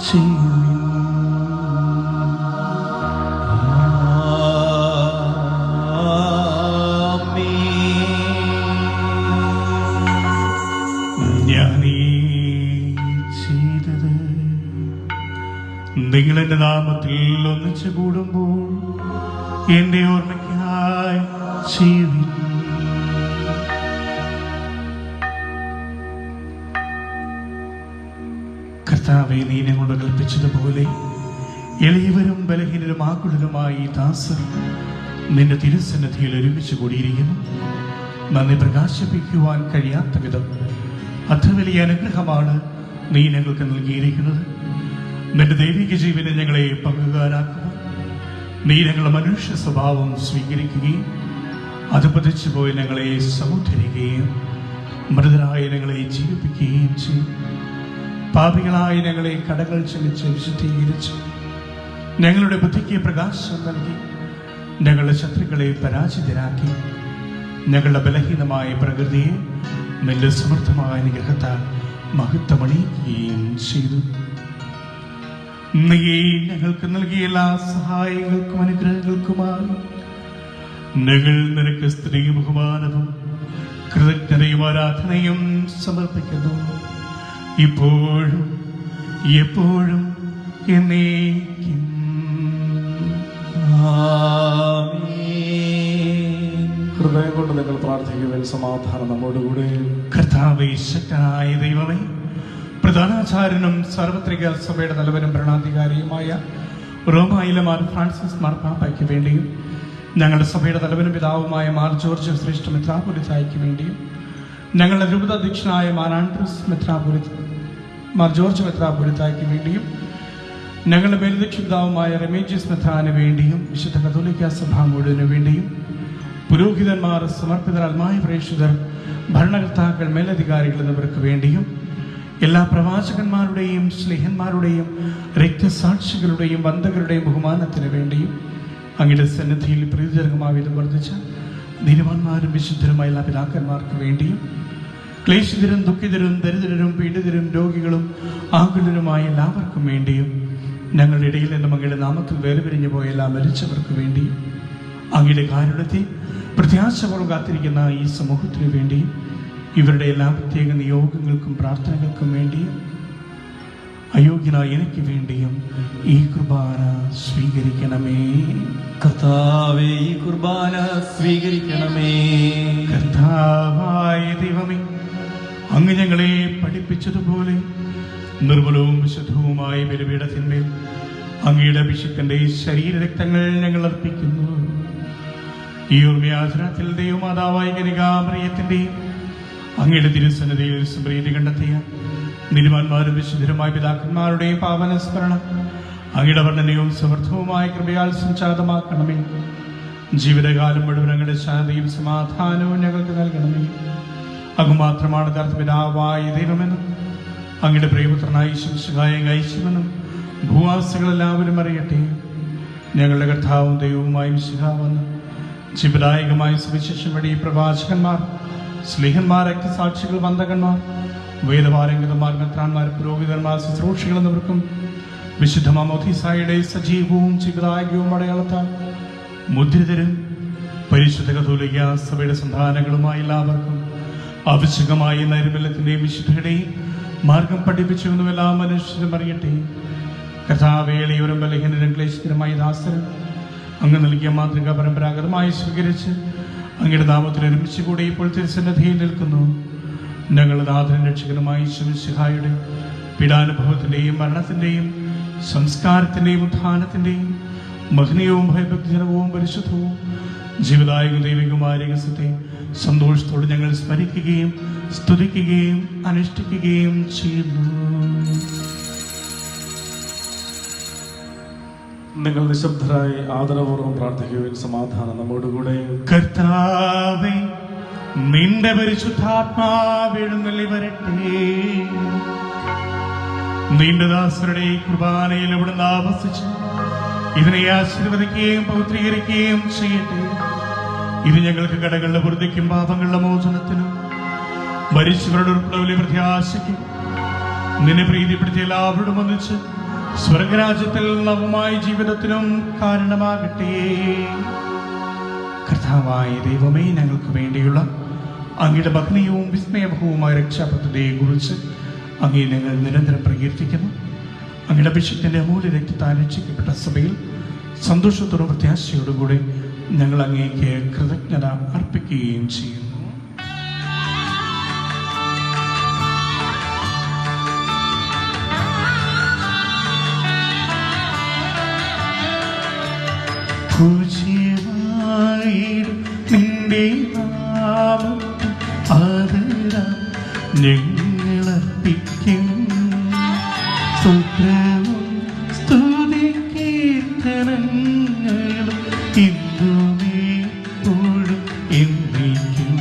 ചെയ്യുവിൻ. ഞാനീ ചെയ്തത് നിങ്ങളെന്റെ നാമത്തിൽ ഒന്നിച്ചു കൂടുമ്പോൾ എന്റെ ഓർമ്മയ്ക്കായി ചെയ്യുവിൻ. കർത്താവേ, നീ ഞങ്ങളോട് കൽപ്പിച്ചതുപോലെ എളിയവരും ബലഹീനരും ആകുലരുമായി ദാസർ നിന്റെ തിരുസന്നിധിയിൽ ഒരുമിച്ച് കൂടിയിരിക്കുന്നു. നന്ദി പ്രകാശിപ്പിക്കുവാൻ കഴിയാത്ത വിധം അത്രവലിയ അനുഗ്രഹമാണ് നീ ഞങ്ങൾക്ക് നൽകിയിരിക്കുന്നത്. നിന്റെ ദൈവിക ജീവനെ ഞങ്ങളെ പങ്കുകാരാക്കുക. നീ ഞങ്ങളുടെ മനുഷ്യ സ്വഭാവം സ്വീകരിക്കുകയും അത് പതിച്ചു പോയി ഞങ്ങളെ സമുദ്ധരിക്കുകയും മൃതരായ ഞങ്ങളെ ജീവിപ്പിക്കുകയും ചെയ്യും. പാപികളായ ഞങ്ങളെ കടകൾ ക്ഷമിച്ച് വിശുദ്ധീകരിച്ച് ഞങ്ങളുടെ ബുദ്ധിക്ക് പ്രകാശം നൽകി ഞങ്ങളുടെ ശത്രുക്കളെ പരാജിതരാക്കി ഞങ്ങളുടെ ബലഹീനമായ പ്രകൃതിയെ നിന്റെ സമൃദ്ധമായ അനുഗ്രഹത്താൽ മഹത്വമണിയിക്കുകയും ചെയ്തു. നീ ഞങ്ങൾക്ക് നൽകിയ എല്ലാ സഹായങ്ങൾക്കും അനുഗ്രഹങ്ങൾക്കുമായി ഞങ്ങൾ നിനക്ക് സ്ത്രീ ബഹുമാനവും കൃതജ്ഞതയും ആരാധനയും സമർപ്പിക്കുന്നു. ഇപ്പോഴും എപ്പോഴും എന്നേക്കും. ഹൃദയം കൊണ്ട് നിങ്ങൾ പ്രാർത്ഥിക്കുവാൻ സമാധാനം നമ്മോടുകൂടെ. കർത്താവേ, ശക്തനായ ദൈവമേ, പ്രധാനാചാര്യനും സാർവത്രിക സഭയുടെ തലവനും ഭരണാധികാരിയുമായ റോമായിലെ മാർ ഫ്രാൻസിസ് മാർപ്പാപ്പയ്ക്ക് വേണ്ടിയും ഞങ്ങളുടെ സഭയുടെ തലവനും പിതാവുമായ മാർ ജോർജ് ശ്രേഷ്ഠ മെത്രാപ്പൊലീത്തായ്ക്ക് വേണ്ടിയും ഞങ്ങളുടെ രൂപതാധ്യക്ഷനായ മാർ ആൻഡ്രൂസ് മാർ ജോർജ് മെത്രാപ്പൊലീത്തായ്ക്ക് വേണ്ടിയും ഞങ്ങളുടെ മേലധ്യക്ഷ പിതാവുമായ റെമേജിയസ് മെത്രാന് വേണ്ടിയും വിശുദ്ധ കത്തോലിക്ക സഭ മുഴുവനു വേണ്ടിയും പുരോഹിതന്മാർ, സമർപ്പിതർ, ആത്മായ പ്രേക്ഷിതർ, ഭരണകർത്താക്കൾ, മേലധികാരികൾ എന്നിവർക്ക് വേണ്ടിയും എല്ലാ പ്രവാചകന്മാരുടെയും സ്നേഹന്മാരുടെയും രക്തസാക്ഷികളുടെയും വന്ദകരുടെയും ബഹുമാനത്തിന് വേണ്ടിയും അങ്ങയുടെ സന്നിധിയിൽ പ്രീതിജനകമായ വിധം വർദ്ധിച്ച ധീരവാന്മാരും വിശുദ്ധരുമായ എല്ലാ പിതാക്കന്മാർക്ക് വേണ്ടിയും ക്ലേശിതരും ദുഃഖിതരും ദരിദ്രരും പീഡിതരും രോഗികളും ആകുലരുമായ എല്ലാവർക്കും വേണ്ടിയും ഞങ്ങളുടെ ഇടയിൽ നിന്നും അങ്ങയുടെ നാമത്തിൽ വേർപിരിഞ്ഞു പോയ എല്ലാ മരിച്ചവർക്ക് വേണ്ടിയും അങ്ങയുടെ കാരുണ്യത്തെ പ്രത്യാശപൂർവ്വം കാത്തിരിക്കുന്ന ഈ സമൂഹത്തിനു വേണ്ടിയും ഇവരുടെ എല്ലാ പ്രത്യേക നിയോഗങ്ങൾക്കും പ്രാർത്ഥനകൾക്കും വേണ്ടിയും അയോഗ്യനായ എനിക്ക് വേണ്ടിയും ഈ കുർബാന സ്വീകരിക്കണമേ. കർത്താവേ, ഈ കുർബാന സ്വീകരിക്കണമേ. കർത്താവായ ദൈവമേ, അങ്ങ് ഞങ്ങളെ പഠിപ്പിച്ചതുപോലെ നിർമ്മലവും വിശുദ്ധവുമായ ബലിപീഠത്തിന്മേൽ അങ്ങയുടെ അഭിഷിക്തന്റെ ശരീരരക്തങ്ങൾ ഞങ്ങൾ അർപ്പിക്കുന്നു. ഈ ഓർമ്മയാചരണത്തിൽ ദൈവമാതാവായ കനികാമറിയത്തിന്റെയും അങ്ങയുടെ തിരുസന്നിധിയിൽ സുപ്രീതി കണ്ടെത്തിയ നീതിമാന്മാരും വിശുദ്ധരുമായ പിതാക്കന്മാരുടെയും പാവനസ്മരണം അങ്ങയുടെ വർണ്ണനയും സമർത്ഥവുമായ കൃപയാൽ സംജാതമാക്കണമേ. ജീവിതകാലം മുഴുവൻ അങ്ങയുടെ ശാന്തിയും സമാധാനവും ഞങ്ങൾക്ക് നൽകണമേ. അങ്ങ് മാത്രമാണ് യഥാർത്ഥ പിതാവായ ദൈവമെന്നും അങ്ങയുടെ പ്രിയപുത്രനായ ശിംശകായം കഴിച്ചുമെന്നും ഭൂവാസികളെല്ലാവരും അറിയട്ടെ. ഞങ്ങളുടെ കർത്താവും ദൈവവുമായ മിശിഹാവെന്ന് ജീവദായകമായ സുവിശേഷം വഴി പ്രവാചകന്മാർ, സ്നേഹന്മാർ, രക്തസാക്ഷികൾ, വന്ദകന്മാർ, വേദപാരംഗതന്മാർ, മെത്രാന്മാർ, പുരോഹിതന്മാർ, ശുശ്രൂഷികൾ എന്നിവർക്കും വിശുദ്ധ മാമോദീസായുടെ സജീവവും ജീവദായകവും അടയാളത്താൽ മുദ്രിതരും പരിശുദ്ധ കത്തോലിക്ക സഭയുടെ സന്താനങ്ങളുമായ എല്ലാവർക്കും ആവശ്യകമായ നൈർമല്യത്തിന്റെയും വിശുദ്ധയുടെയും മാർഗം പഠിപ്പിച്ചുവെന്നും എല്ലാ മനുഷ്യരും അറിയട്ടെ. കഥാവേളയോരും ബലഹീനരും ക്ലേശകരമായ ദാസരും അങ്ങ് നൽകിയ മാതൃക പരമ്പരാഗതമായി സ്വീകരിച്ച് അങ്ങയുടെ നാമത്തിൽ ഒരുമിച്ച് കൂടി ഇപ്പോൾ തിരുസന്നിധിയിൽ നിൽക്കുന്നു. ഞങ്ങളുടെ നാഥനും രക്ഷകനുമായ ഈശോമിശിഹായുടെ പീഡാനുഭവത്തിൻ്റെയും മരണത്തിൻ്റെയും സംസ്കാരത്തിൻ്റെയും ഉത്ഥാനത്തിൻ്റെയും മഹനീയവും ഭയഭക്തിജനകവും പരിശുദ്ധവും ജീവദായക ദൈവികമായ രഹസ്യത്തെ സന്തോഷത്തോടെ ഞങ്ങൾ സ്മരിക്കുകയും സ്തുതിക്കുകയും അനുഷ്ഠിക്കുകയും ചെയ്യുന്നു. നിങ്ങൾ നിശബ്ദരായി ആദരപൂർവ്വം പ്രാർത്ഥിക്കുകയും സമാധാനം നമ്മോടുകൂടെ. കർത്താവേ, നിന്റെ പരിശുദ്ധാത്മാവ് എഴുന്നള്ളി വരട്ടെ. നിന്റെ ദാസരുടെ കുർബാനയിൽ അവിടുന്ന് ആവസിച്ച് ഇതിനെ ആശീർവദിക്കുകയും പൗത്രീകരിക്കുകയും ചെയ്യട്ടെ. ഇത് ഞങ്ങൾക്ക് കടങ്ങളുടെ വൃദ്ധിക്കും പാപങ്ങളുടെ മോചനത്തിനും മരിച്ചവരുടെ ഉൾപ്പെടെ പ്രത്യാശയ്ക്കും നിന്നെ പ്രീതിപ്പെടുത്തിയ എല്ലാവരോടും ഒന്നിച്ച് സ്വർഗരാജ്യത്തിൽ നവമായ ജീവിതത്തിനും കാരണമാകട്ടെ. കർത്താവായ ദൈവമേ, ഞങ്ങൾക്ക് വേണ്ടിയുള്ള അങ്ങയുടെ ഭഗ്നീയവും വിസ്മയഭവുമായ രക്ഷാപദ്ധതിയെ കുറിച്ച് അങ്ങേ ഞങ്ങൾ നിരന്തരം പ്രകീർത്തിക്കുന്നു. അങ്ങയുടെ അഭിഷേകത്തിന്റെ അമൂല്യ രക്തത്താൽ രക്ഷിക്കപ്പെട്ട സഭയിൽ സന്തോഷത്തോടും പ്രത്യാശയോടും കൂടെ ഞങ്ങൾ അങ്ങേക്ക് കൃതജ്ഞത അർപ്പിക്കുകയും ചെയ്യുന്നു. നിന്റെ നാമത്തിൽ ആദരം ഞങ്ങളർപ്പിക്കും. സ്തോത്രവും സ്തുതി കീർത്തനങ്ങളും ഇന്നുമേ എപ്പോഴും എന്നേക്കും.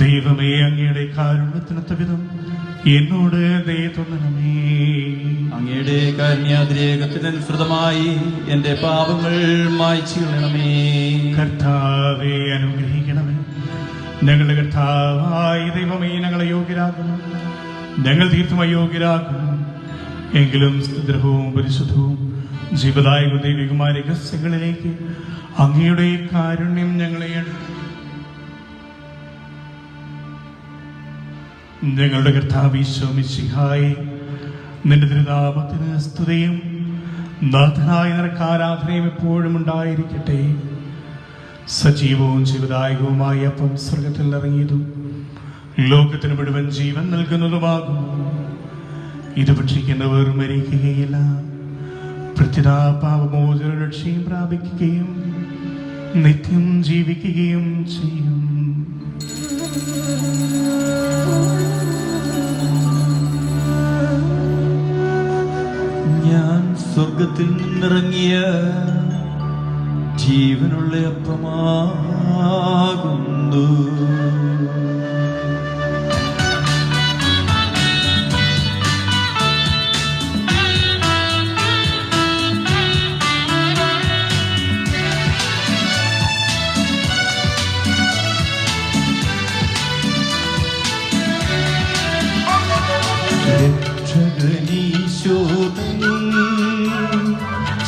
ദൈവമേ, അങ്ങയുടെ കാരുണ്യത്തിനൊത്ത വിധം എന്നോട് ദയ തോന്നണമേ. അങ്ങയുടെ കാരുണ്യാതിരേകത്തിനനുസൃതമായി എന്റെ പാപങ്ങൾ മായ്ച്ചു കളയണമേ. കർത്താവെ, അനുഗ്രഹിക്കണമേ. ഞങ്ങളുടെ കർത്താവായ ദൈവമേ, ഞങ്ങളെ യോഗ്യരാക്കുന്നു. ഞങ്ങൾ തീർത്തും അയോഗ്യരാക്കുന്നു. എങ്കിലും സ്തുതിർഹവും പരിശുദ്ധവും ജീവദായക ദൈവികമായ രഹസ്യങ്ങളിലേക്ക് അങ്ങയുടെ കാരുണ്യം ഞങ്ങളെ ഞങ്ങളുടെ കർത്താവ് ഈശോ മിശിഹായേ, നിന്റെ തിരുനാമത്തിന് സ്തുതിയും നാഥനായ നിനക്ക് ആരാധനയും എപ്പോഴും ഉണ്ടായിരിക്കട്ടെ. സജീവവും ജീവദായകവുമായ അപ്പം സ്വർഗത്തിൽ ഇറങ്ങിയതും ലോകത്തിന് മുഴുവൻ ജീവൻ നൽകുന്നതുമാകുന്നു. ഇത് ഭക്ഷിക്കുന്നവർ മരിക്കുകയില്ല, പ്രത്യുതാ പാപമോചന രക്ഷയും പ്രാപിക്കുകയും നിത്യം ജീവിക്കുകയും ചെയ്യും. ഞാൻ സ്വർഗത്തിൽ നിന്നിറങ്ങിയ ജീവനുള്ള അപ്പമാകുന്നു. രക്ഷകനീശോതൻ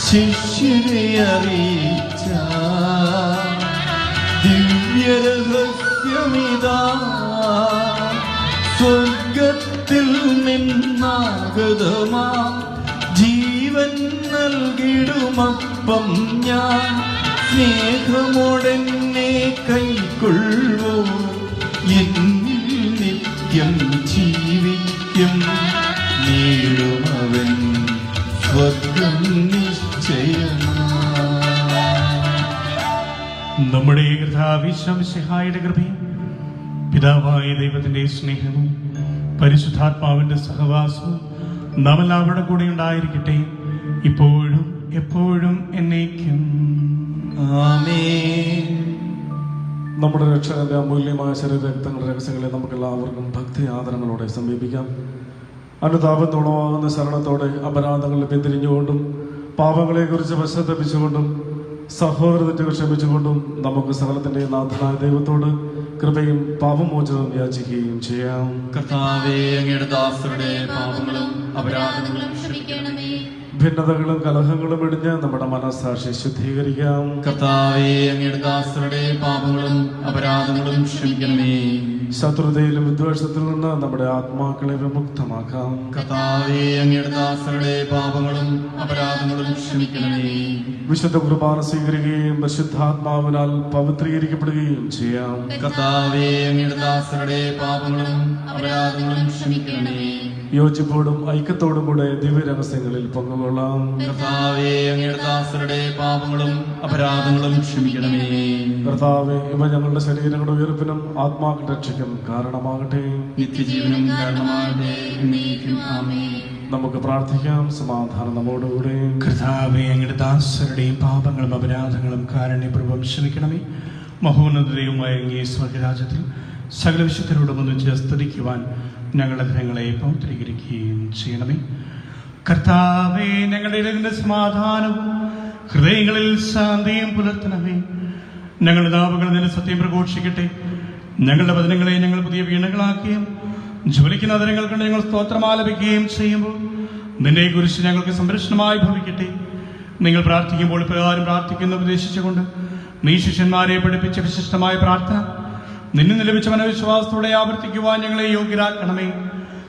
ശിഷ്യരെ അറിയിച്ച ദിവ്യരഹസ്യമിതാ, സ്വർഗത്തിൽ നിന്നാഗതമാ ജീവൻ നൽകിടുമപ്പം ഞാൻ. സ്നേഹമോടെന്നെ കൈക്കൊള്ളൂ, എന്നിൽ നിത്യം ജീവിക്കും. നേടുമവൻ സ്വർഗം നിശ്ചയമാ. നമ്മുടെ കർത്താവ് ഈശോ മിശിഹായുടെ കൃപയും പിതാവായ ദൈവത്തിന്റെ സ്നേഹവും പരിശുദ്ധാത്മാവിന്റെ സഹവാസവും നാം എല്ലാവരുടെ കൂടെ ഉണ്ടായിരിക്കട്ടെ, ഇപ്പോഴും എപ്പോഴും എന്നേക്കും. ആമേൻ. നമ്മുടെ രക്ഷകന്റെ അമൂല്യമായ ശരീരരക്തങ്ങളുടെ രഹസ്യങ്ങളെ നമുക്ക് എല്ലാവർക്കും ഭക്തി ആദരങ്ങളോടെ സമീപിക്കാം. അനുതാപത്തോളമാകുന്ന ശരണത്തോടെ അപരാധങ്ങളിൽ പിന്തിരിഞ്ഞുകൊണ്ടും പാപങ്ങളെക്കുറിച്ച് പശ്ചാത്തപിച്ചുകൊണ്ടും സഹോദര തെറ്റുകൾ ക്ഷമിച്ചുകൊണ്ടും നമുക്ക് സകലത്തിന്റെ നാഥനായ ദൈവത്തോട് കൃപയും പാപമോചനവും യാചിക്കുകയും ചെയ്യാം. കർത്താവേ, അങ്ങയുടെ ദാസരുടെ പാപങ്ങളും അപരാധങ്ങളും ക്ഷമിക്കണമേ. ഭിന്നതകളും കലഹങ്ങളും ഇടിഞ്ഞ് നമ്മുടെ മനസ്സാക്ഷി ശുദ്ധീകരിക്കാം. കർത്താവേ, അങ്ങയുടെ ദാസരുടെ പാപങ്ങളും അപരാധങ്ങളും ക്ഷമിക്കണമേ. ശത്രുതയിലും വിദ്വേഷത്തിൽ നിന്ന് നമ്മുടെ ആത്മാക്കളെ വിമുക്തമാക്കാം. കർത്താവേ, അങ്ങയുടെ ദാസരുടെ പാപങ്ങളും അപരാധങ്ങളും ക്ഷമിക്കണമേ. വിശുദ്ധ കുർബാന സ്വീകരിക്കുകയും പരിശുദ്ധാത്മാവിനാൽ പവിത്രീകരിക്കപ്പെടുകയും ചെയ്യാം. കർത്താവേ, അങ്ങയുടെ ദാസരുടെ പാപങ്ങളും അപരാധങ്ങളും ക്ഷമിക്കണമേ. യോജിപ്പോടും ഐക്യത്തോടും കൂടെ ദിവ്യരഹസ്യങ്ങളിൽ പങ്കുകൊള്ളാം. കർത്താവേ, അങ്ങയുടെ ദാസരുടെ പാപങ്ങളും അപരാധങ്ങളും ക്ഷമിക്കണമേ. കർത്താവേ, ഇവ ഞങ്ങളുടെ ശരീരങ്ങളുടെ ഉയർപ്പിനും ആത്മാക്കളുടെ രക്ഷയ്ക്കും കാരണമാകട്ടെ. നിത്യജീവനും കാരണമാകട്ടെ. എന്നേക്കും ആമേൻ. നമുക്ക് പ്രാർത്ഥിക്കാം. സമാധാനം നമ്മോടുകൂടെ. കർത്താവേ, അങ്ങയുടെ ദാസരുടെയും പാപങ്ങളും അപരാധങ്ങളും കാരുണ്യപൂർവ്വം ക്ഷമിക്കണമേ. മഹോന്നതയുമായ അങ്ങേ സ്വർഗരാജ്യത്തിൽ സകല വിശുദ്ധരോടും ഒന്നിച്ച് സ്തുതിക്കുവാൻ ഞങ്ങളുടെ ധനങ്ങളെ പൗത്രീകരിക്കുകയും ചെയ്യണമേ. കർത്താവേ, ഞങ്ങളുടെ ഇടയിലെ സമാധാനവും ഹൃദയങ്ങളിൽ ശാന്തിയും പുലർത്തണമേ. ഞങ്ങളുടെ നാവുകൾ നിന്റെ സത്യം പ്രഘോഷിക്കട്ടെ. ഞങ്ങളുടെ വചനങ്ങളെ ഞങ്ങൾ പുതിയ വീണകളാക്കുകയും ജ്വലിക്കുന്ന അതിരങ്ങൾ കൊണ്ട് ഞങ്ങൾ സ്തോത്രമാലപിക്കുകയും ചെയ്യുമ്പോൾ നിന്റെ കുരിശ് ഞങ്ങൾക്ക് സംരക്ഷണമായി ഭവിക്കട്ടെ. നിങ്ങൾ പ്രാർത്ഥിക്കുമ്പോൾ പ്രകാരം പ്രാർത്ഥിക്കുന്ന ഉപദേശിച്ചുകൊണ്ട് നീ ശിഷ്യന്മാരെ പഠിപ്പിച്ച വിശിഷ്ടമായ പ്രാർത്ഥന നിന്നെ ലഭിച്ച മനവിശ്വാസത്തോടെ ആവർത്തിക്കുവാൻ ഞങ്ങളെ യോഗ്യരാക്കണമേ.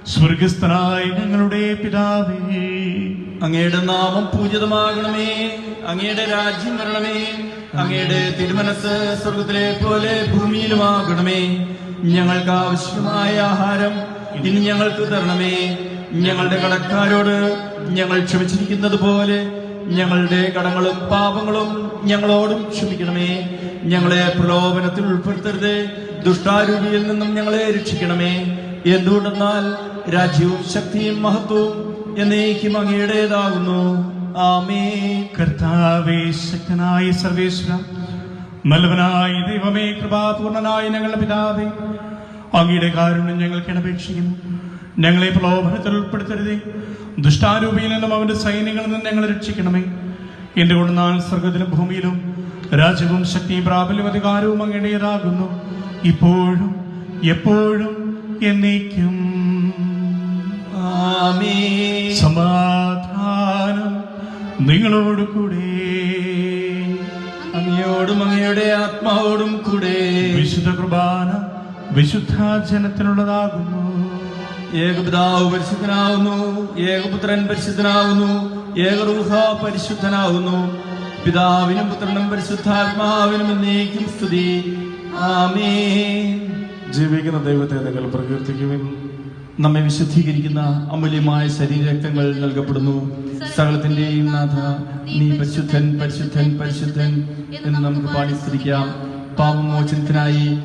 സ്വർഗസ്ഥനായ ഞങ്ങളുടെ പിതാവേ, അങ്ങയുടെ നാമം പൂജിതമാകണമേ. അങ്ങയുടെ രാജ്യം വരണമേ. അങ്ങയുടെ തിരുമനസ് സ്വർഗത്തിലെ പോലെ ഭൂമിയിലുമാകണമേ. ഞങ്ങൾക്ക് ആവശ്യമായ ആഹാരം ഇനി ഞങ്ങൾക്ക് തരണമേ. ഞങ്ങളുടെ കടക്കാരോട് ഞങ്ങൾ ക്ഷമിച്ചിരിക്കുന്നത് പോലെ ഞങ്ങളുടെ കടങ്ങളും പാപങ്ങളും ഞങ്ങളോടും ക്ഷമിക്കണമേ. ഞങ്ങളെ പ്രലോഭനത്തിൽ ഉൾപ്പെടുത്തരുത്. ദുഷ്ടാരൂപിയിൽ നിന്നും ഞങ്ങളെ രക്ഷിക്കണമേ. എന്തുകൊണ്ടെന്നാൽ രാജ്യവും ശക്തിയും മഹത്വവും എന്നേക്കും അങ്ങയുടേതാകുന്നു. ആമേൻ. കർത്താവേ, ശക്തനായ സർവേശ്വര, നല്ലവനായ ദൈവമേ, കൃപാപൂർണനായ ഞങ്ങളുടെ പിതാവേ, അങ്ങയുടെ കാരുണ്യം ഞങ്ങൾക്ക് അപേക്ഷിക്കുന്നു. ഞങ്ങളെ പ്രലോഭനത്തിൽ ഉൾപ്പെടുത്തരുതേ. ദുഷ്ടാരൂപിയിൽ നിന്നും അവന്റെ സൈന്യങ്ങളിൽ നിന്നും ഞങ്ങളെ രക്ഷിക്കണമേ. എന്റെ കൊണ്ടുനാൾ സ്വർഗത്തിലും ഭൂമിയിലും രാജ്യവും ശക്തിയും പ്രാബല്യവും അധികാരവും അങ്ങയുടേതാകുന്നു, ഇപ്പോഴും എപ്പോഴും എന്നേക്കും. ആമേൻ. സമാധാനം നിങ്ങളോട് കൂടെ. അങ്ങയോടും അങ്ങയുടെ ആത്മാവോടും കൂടെ. വിശുദ്ധ കുർബാന വിശുദ്ധ ജനത്തിനുള്ളതാകുന്നു. ഏകപിതാവ് പരിശുദ്ധനാകുന്നു. ഏകപുത്രൻ പരിശുദ്ധനാകുന്നു. ഏകറൂഹ പരിശുദ്ധനാകുന്നു. പിതാവിനും പുത്രനും പരിശുദ്ധാത്മാവിനും എന്നേക്കും സ്തുതി. ആമേൻ. ജീവിക്കുന്ന ദൈവത്തെ നിങ്ങൾ പ്രകീർത്തിക്കുവിൻ. നമ്മെ വിശുദ്ധീകരിക്കുന്ന അമൂല്യമായ ശരീരരക്തങ്ങൾ നൽകപ്പെടുന്നു. സകലത്തിന്റെയും നാഥ, നീ പരിശുദ്ധൻ പരിശുദ്ധൻ പരിശുദ്ധൻ എന്ന് നമുക്ക് പാടി സ്തുതിക്കാം. പാപമോചനത്തിനായി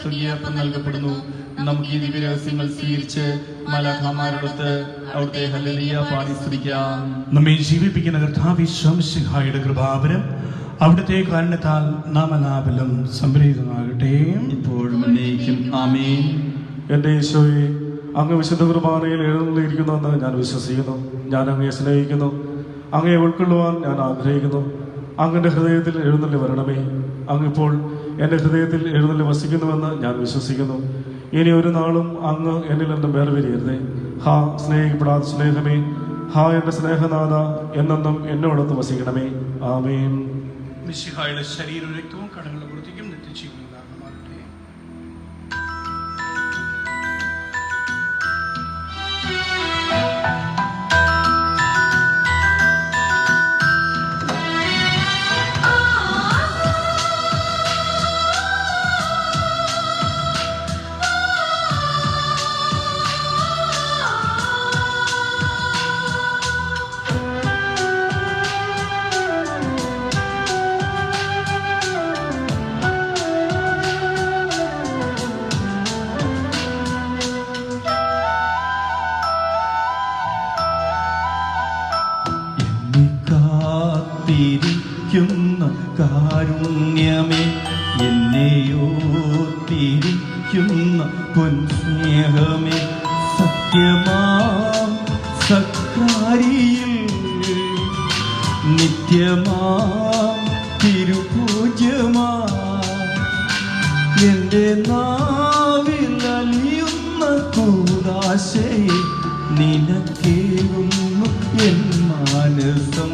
സ്വർഗീയപ്പം നൽകപ്പെടുന്നു. നമുക്ക് ഈ ദിവ്യരഹസ്യങ്ങൾ സ്വീകരിച്ച് മാലാഖമാരോടൊത്ത് അവിടുത്തെ ഹല്ലേലൂയ പാടി സ്തുതിക്കാം. നമ്മെ ജീവിപ്പിക്കുന്ന കർത്താവ് ഈശോമിശിഹായുടെ കൃപാവരം അവിടുത്തെ കാരണത്താൽ നാം എല്ലാവരിലും സംപ്രീതമാകട്ടെ. ഇപ്പോഴും എന്നേക്കും ആമേൻ. എൻ്റെ ഈശോയെ, അങ്ങ് വിശുദ്ധ കുർബാനയിൽ എഴുന്നള്ളിയിരിക്കുന്നുവെന്ന് ഞാൻ വിശ്വസിക്കുന്നു. ഞാൻ അങ്ങയെ സ്നേഹിക്കുന്നു. അങ്ങയെ ഉൾക്കൊള്ളുവാൻ ഞാൻ ആഗ്രഹിക്കുന്നു. അങ്ങയുടെ ഹൃദയത്തിൽ എഴുന്നള്ളി വരണമേ. അങ്ങിപ്പോൾ എൻ്റെ ഹൃദയത്തിൽ എഴുന്നള്ളി വസിക്കുന്നുവെന്ന് ഞാൻ വിശ്വസിക്കുന്നു. ഇനി ഒരു നാളും അങ്ങ് എന്നിൽ നിന്നും വേർപിരിയരുതേ. ഹാ സ്നേഹിക്കപ്പെടാത്ത സ്നേഹമേ, ഹാ എൻ്റെ സ്നേഹനാഥ, എന്നെന്നും എന്നോടൊത്ത് വസിക്കണമേ. ആമേൻ. മിശിഹായുടെ ശരീരവും രക്തവും കടങ്ങളുടെ വൃത്തിക്കും നിത്യജീവനുണ്ടാകുമാകട്ടെ. ിരിക്കുന്ന കാരുണ്യമേ, എന്നെയോത്തിരിക്കുന്ന പൊൻസ്നേഹമേ, സത്യമാം സക്കാരിയിൽ നിത്യമാം തിരുപൂജ്യമാ എന്റെ നാവിൽ അലിയുന്ന കൂദാശയെ നിനക്കേകുന്നു എൻ മാനസം.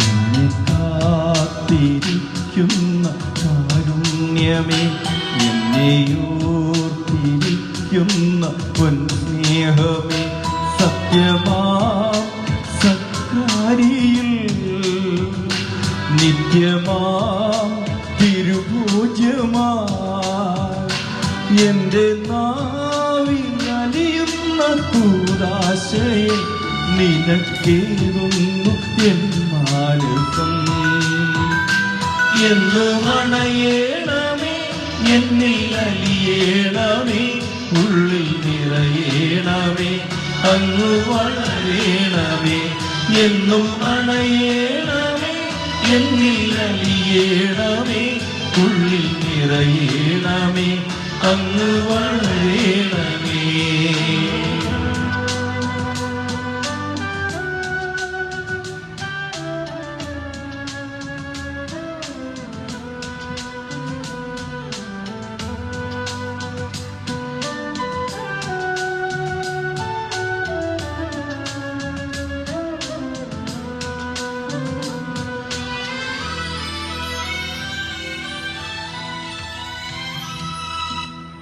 എന്നെ കാത്തിരിക്കുന്ന കാരുണ്യമേ, എന്നെയോർത്തിരിക്കുന്ന പൊൻ സ്നേഹമേ, സത്യമാം സക്കാരിയിൽ നിത്യമാം തിരുപൂജ്യമായി എൻ്റെ നാവിലലിയുന്ന കൂദാശയെ നിനക്കേറുന്നു എൻ മാനസം. എന്ന് മണയേണമേ, എന്നിൽ അലിയേണമേ, ഉള്ളിൽ നിറയേണമേ, അങ്ങ് വളരേണമേ. എന്നും അണയേണമേ, എന്നിൽ അലിയേണമേ, ഉള്ളിൽ നിറയേണമേ, അങ്ങ് വളരേണമേ.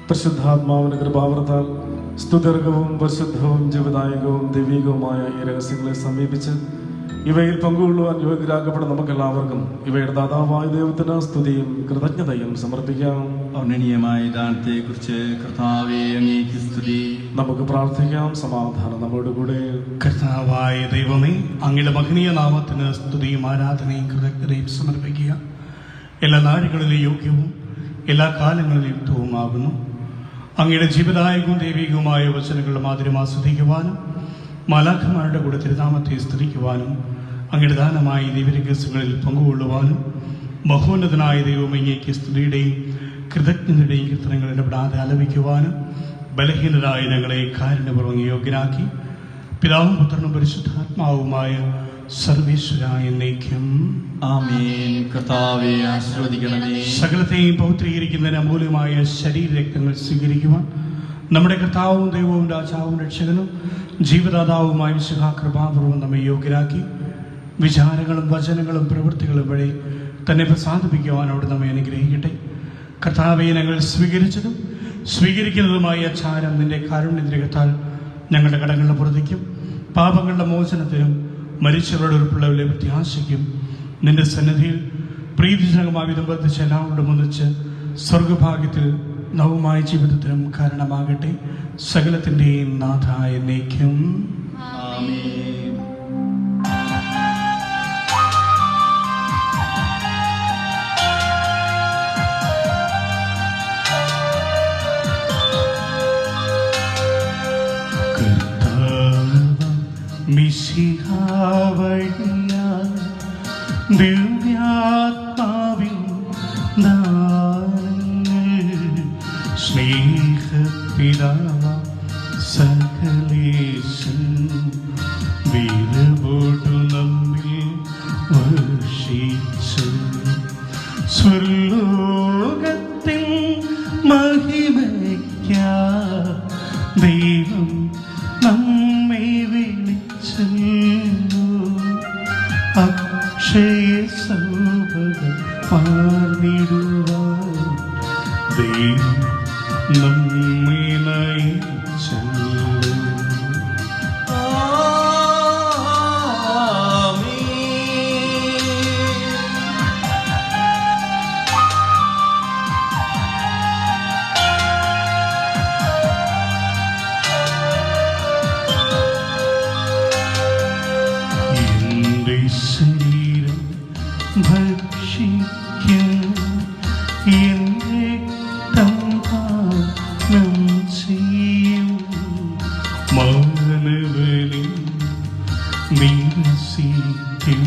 പരിശുദ്ധാത്മാവിന്റെ കൃപാവൃത്താൽ സ്തുത്യർഹവും പരിശുദ്ധവും ജീവദായകവും ദൈവികവുമായ ഈ രഹസ്യങ്ങളെ സമീപിച്ച് ഇവയിൽ പങ്കുകൊള്ളുവാൻ യോഗ്യരാക്കപ്പെടുന്ന നമുക്കെല്ലാവർക്കും ഇവയുടെ ദാതാവായ ദൈവത്തിന് സ്തുതിയും കൃതജ്ഞതയും സമർപ്പിക്കാം. ഔന്നനീയമായ ദാനത്തെക്കുറിച്ച് കർത്താവേ അങ്ങേക്ക് സ്തുതി. നമുക്ക് പ്രാർത്ഥിക്കാം. സമാധാനം നമ്മോട് കൂടെ. കർത്താവായ ദൈവമേ, അങ്ങയുടെ മഹനീയ നാമത്തിന് സ്തുതിയും ആരാധനയും കൃതജ്ഞതയും സമർപ്പിക്കുക. എല്ലാ നാടുകളിലും യോഗ്യവും എല്ലാ കാലങ്ങളിലും യുക്തവുമാകുന്നു. അങ്ങയുടെ ജീവദായകവും ദൈവികവുമായ വചനങ്ങളുടെ മാധുര്യം ആസ്വദിക്കുവാനും മാലാഖമാരുടെ കൂടെ തിരുനാമത്തെ സ്തുതിക്കുവാനും അങ്ങയുടെ ദാനമായ ദിവ്യരഹസ്യങ്ങളിൽ പങ്കുകൊള്ളുവാനും മഹോന്നതനായ ദൈവം അങ്ങേക്ക് സ്തുതിയുടെയും കൃതജ്ഞതയുടെയും കീർത്തനങ്ങൾ ഇടപെടാതെ ആലപിക്കുവാനും ബലഹീനരായ ഞങ്ങളെ കാരുണ്യപൂർവ്വം യോഗ്യരാക്കി പിതാവും പുത്രനും പരിശുദ്ധാത്മാവുമായ സർവേശ്വരായ എന്നേക്കും ആമേൻ. കർത്താവെ ആശീർവദിക്കണമേ. സകലത്തെയും പൗത്രീകരിക്കുന്നതിന് അമൂല്യമായ ശരീരരക്തങ്ങൾ സ്വീകരിക്കുവാൻ നമ്മുടെ കർത്താവും ദൈവവും രാജാവും രക്ഷകനും ജീവദാതാവുമായ മിശിഹാ കൃപാപൂർവ്വം നമ്മെ യോഗ്യരാക്കി വിചാരങ്ങളും വചനങ്ങളും പ്രവൃത്തികളും വഴി തന്നെ പ്രസാദിപ്പിക്കുവാൻ അവിടെ നമ്മെ അനുഗ്രഹിക്കട്ടെ. കർത്താവെ, ഞങ്ങൾ സ്വീകരിച്ചതും സ്വീകരിക്കുന്നതുമായ ആചാരം നിന്റെ കാരുണ്യത്തിരകത്താൽ ഞങ്ങളുടെ കടങ്ങളുടെ പുറത്തേക്കും പാപങ്ങളുടെ മോചനത്തിനും മരിച്ചവരുടെ ഉൾപ്പെടെ പ്രത്യാശയ്ക്കും നിന്റെ സന്നിധിയിൽ പ്രീതിജനകമായ വിധം വർദ്ധിച്ച് എല്ലാവരോടും ഒന്നിച്ച് സ്വർഗഭാഗ്യത്തിൽ നവമായ ജീവിതത്തിനും കാരണമാകട്ടെ. സകലത്തിൻ്റെയും നാഥായ എന്നേക്കും ആമേൻ. ദിവ്യാത്മാവിൻ ദാനങ്ങൾ സ്നേഹപിതാവ സകലേശൻ വീരവോടു നമ്മിൽ വർഷിച്ചു സ്വർലോകത്തിൽ മഹിമയ്ക്കാ ദൈവം നമ്മെ വിളിച്ചല്ലോ. അക്ഷയ സൗഭകം പാർന്നിടുവാൻ ദൈവം നമ്മെ നയിച്ചല്ലോ. എന്റെ ശരീരം ഭക്ഷിക്കും എന്റെ തമ്പാനം ചെയ്യും മാനവനെ നിരസിക്കും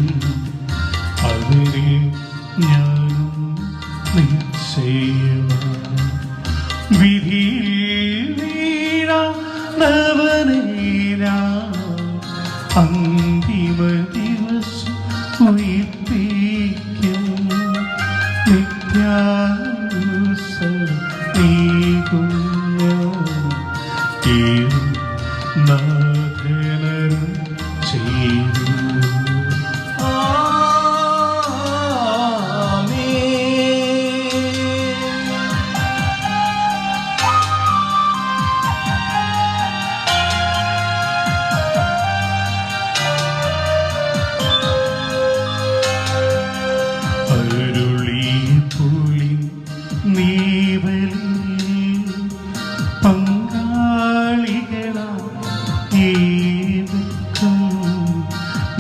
അതിനെ ഞാനും നിശ്ചയമാണ് വിധിയിൽ വീഴാനവനേരാ അന്തിമ ദിവസം ഉയിർപ്പിക്കും നിത്യാനുസരീകുഞ്ഞ നാഥനരും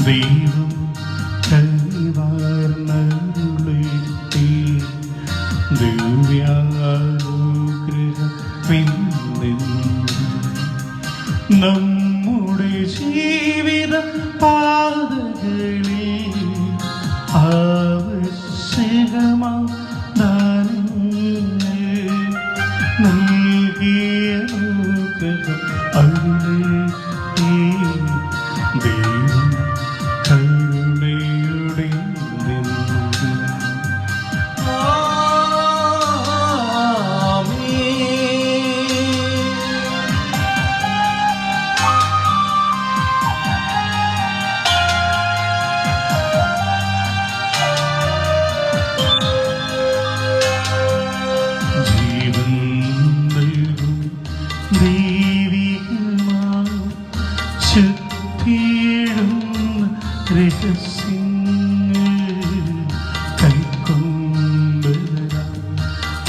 ദൈവം കൈവാർന്നരുളേറ്റി ദിവ്യാനുഗ്രഹമെന്നിൽ നമ്മുടെ ജീവിത പാതകളിൽ ആവശ്യകമാ ദാനങ്ങൾ നൽകിയ അനുഗ്രഹം അരുളേറ്റി ദൈവം കരുണയുടെ നിന്നു ജീവൻ നൽകും ദൈവികമാം ശക്തിയിടുന്ന രഹസ്യങ്ങൾ കൈക്കൊണ്ടുവരാം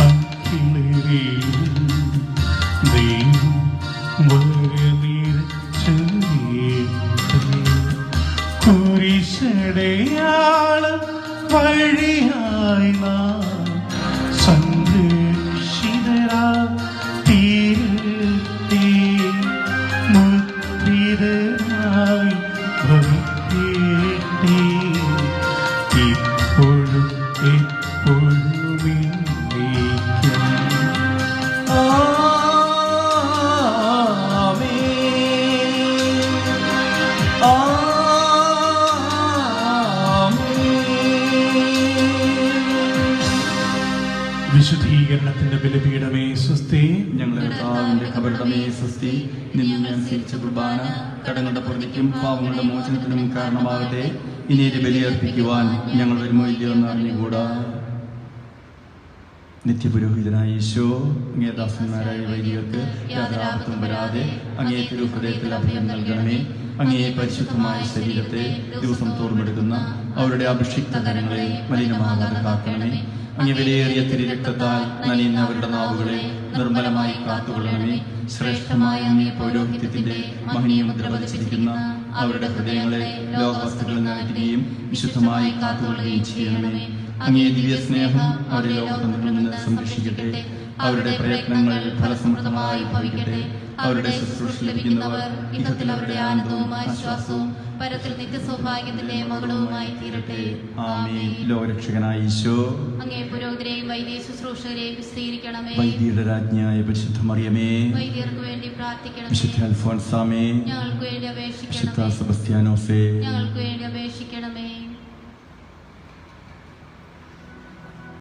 അഖിലരെ ദൈവം വരനിരച്ചേറ്റേ കുരിശടയാളം വഴിയായി നാം സംരക്ഷിതരാ തീരത്തെ മുദ്രിതരായി ഭവിക്കേട്ടേ ഇപ്പോഴും എപ്പോഴും എന്നേക്കും. വിശുദ്ധീകരണത്തിന്റെ ബലിപീഠമേ സ്വസ്തി. ഞങ്ങളുടെ കർത്താവിന്റെ കബറിടമേ സ്വസ്തി. നിന്നെ അനുസരിച്ച കുർബാന കടങ്ങളുടെ പൊറുതിക്കും പാവങ്ങളുടെ മോചനത്തിനും കാരണമാകട്ടെ. ഇനി ഇത് ബലിയർപ്പിക്കുവാൻ ഞങ്ങൾ വരുമോ ഇല്ലയോ എന്ന് അറിഞ്ഞുകൂടാ. നിത്യപുരോഹിതനായ ഈശോ അങ്ങേ ദാസന്മാരായ വൈദികർക്ക് യാതൊരു ആപത്തും വരാതെ അങ്ങേ തിരുഹൃദയത്തിൽ അഭയം നൽകണമേ. അങ്ങേ പരിശുദ്ധമായ ശരീരത്തെ ദിവസം തോറുമെടുക്കുന്ന അവരുടെ അഭിഷിക്ത കരങ്ങളെ മലിനമാകാതെ കാക്കണമേ. അങ്ങേ വിലയേറിയ തിരുരക്തത്താൽ നനയുന്ന അവരുടെ നാവുകളെ നിർമ്മലമായി കാത്തുകൊള്ളണമേ. ശ്രേഷ്ഠമായ അങ്ങേ പൗരോഹിത്യത്തിന്റെ മഹനീയ മുദ്ര പതിച്ചിരിക്കുന്ന അവരുടെ ഹൃദയങ്ങളെ ലോകവസ്തുക്കളിൽ നിറയ്ക്കുകയും വിശുദ്ധമായി കാത്തുകൊള്ളുകയും ചെയ്യണമേ. അങ്ങേ ദിവ്യ സ്നേഹം അവരെ ലോകതന്ത്രത്തിൽ നിന്ന് സംരക്ഷിക്കട്ടെ. അവരുടെ പ്രയത്നങ്ങൾ ഫലസമൃദ്ധമായി ഭവിക്കട്ടെ. അവരുടെ ശുശ്രൂഷ ലഭിക്കുന്നവർ ഇഹത്തിൽ അവരുടെ ആനന്ദവും ആശ്വാസവും പരത്തിൽ നിത്യസൗഭാഗ്യത്തിന്റെ മകളവുമായി തീരട്ടെ. ആമേൻ. ലോകരക്ഷകനായ ഈശോ അങ്ങേ പുരോഹിതരെയും വൈദ്യ ശുശ്രൂഷകരെയും വിസ്തീരിക്കണമേ. വൈദികരുടെ രാജ്ഞിയായ പരിശുദ്ധ മറിയമേ, വൈദ്യർക്ക് വേണ്ടി പ്രാർത്ഥിക്കണമേ. വിശുദ്ധ അൽഫോൻസാമേ, ഞങ്ങൾക്ക് വേണ്ടി വിശുദ്ധ അപേക്ഷിക്കണമേ. സെബസ്ത്യാനോസേ, ഞങ്ങൾക്ക് വേണ്ടി അപേക്ഷിക്കണമേ.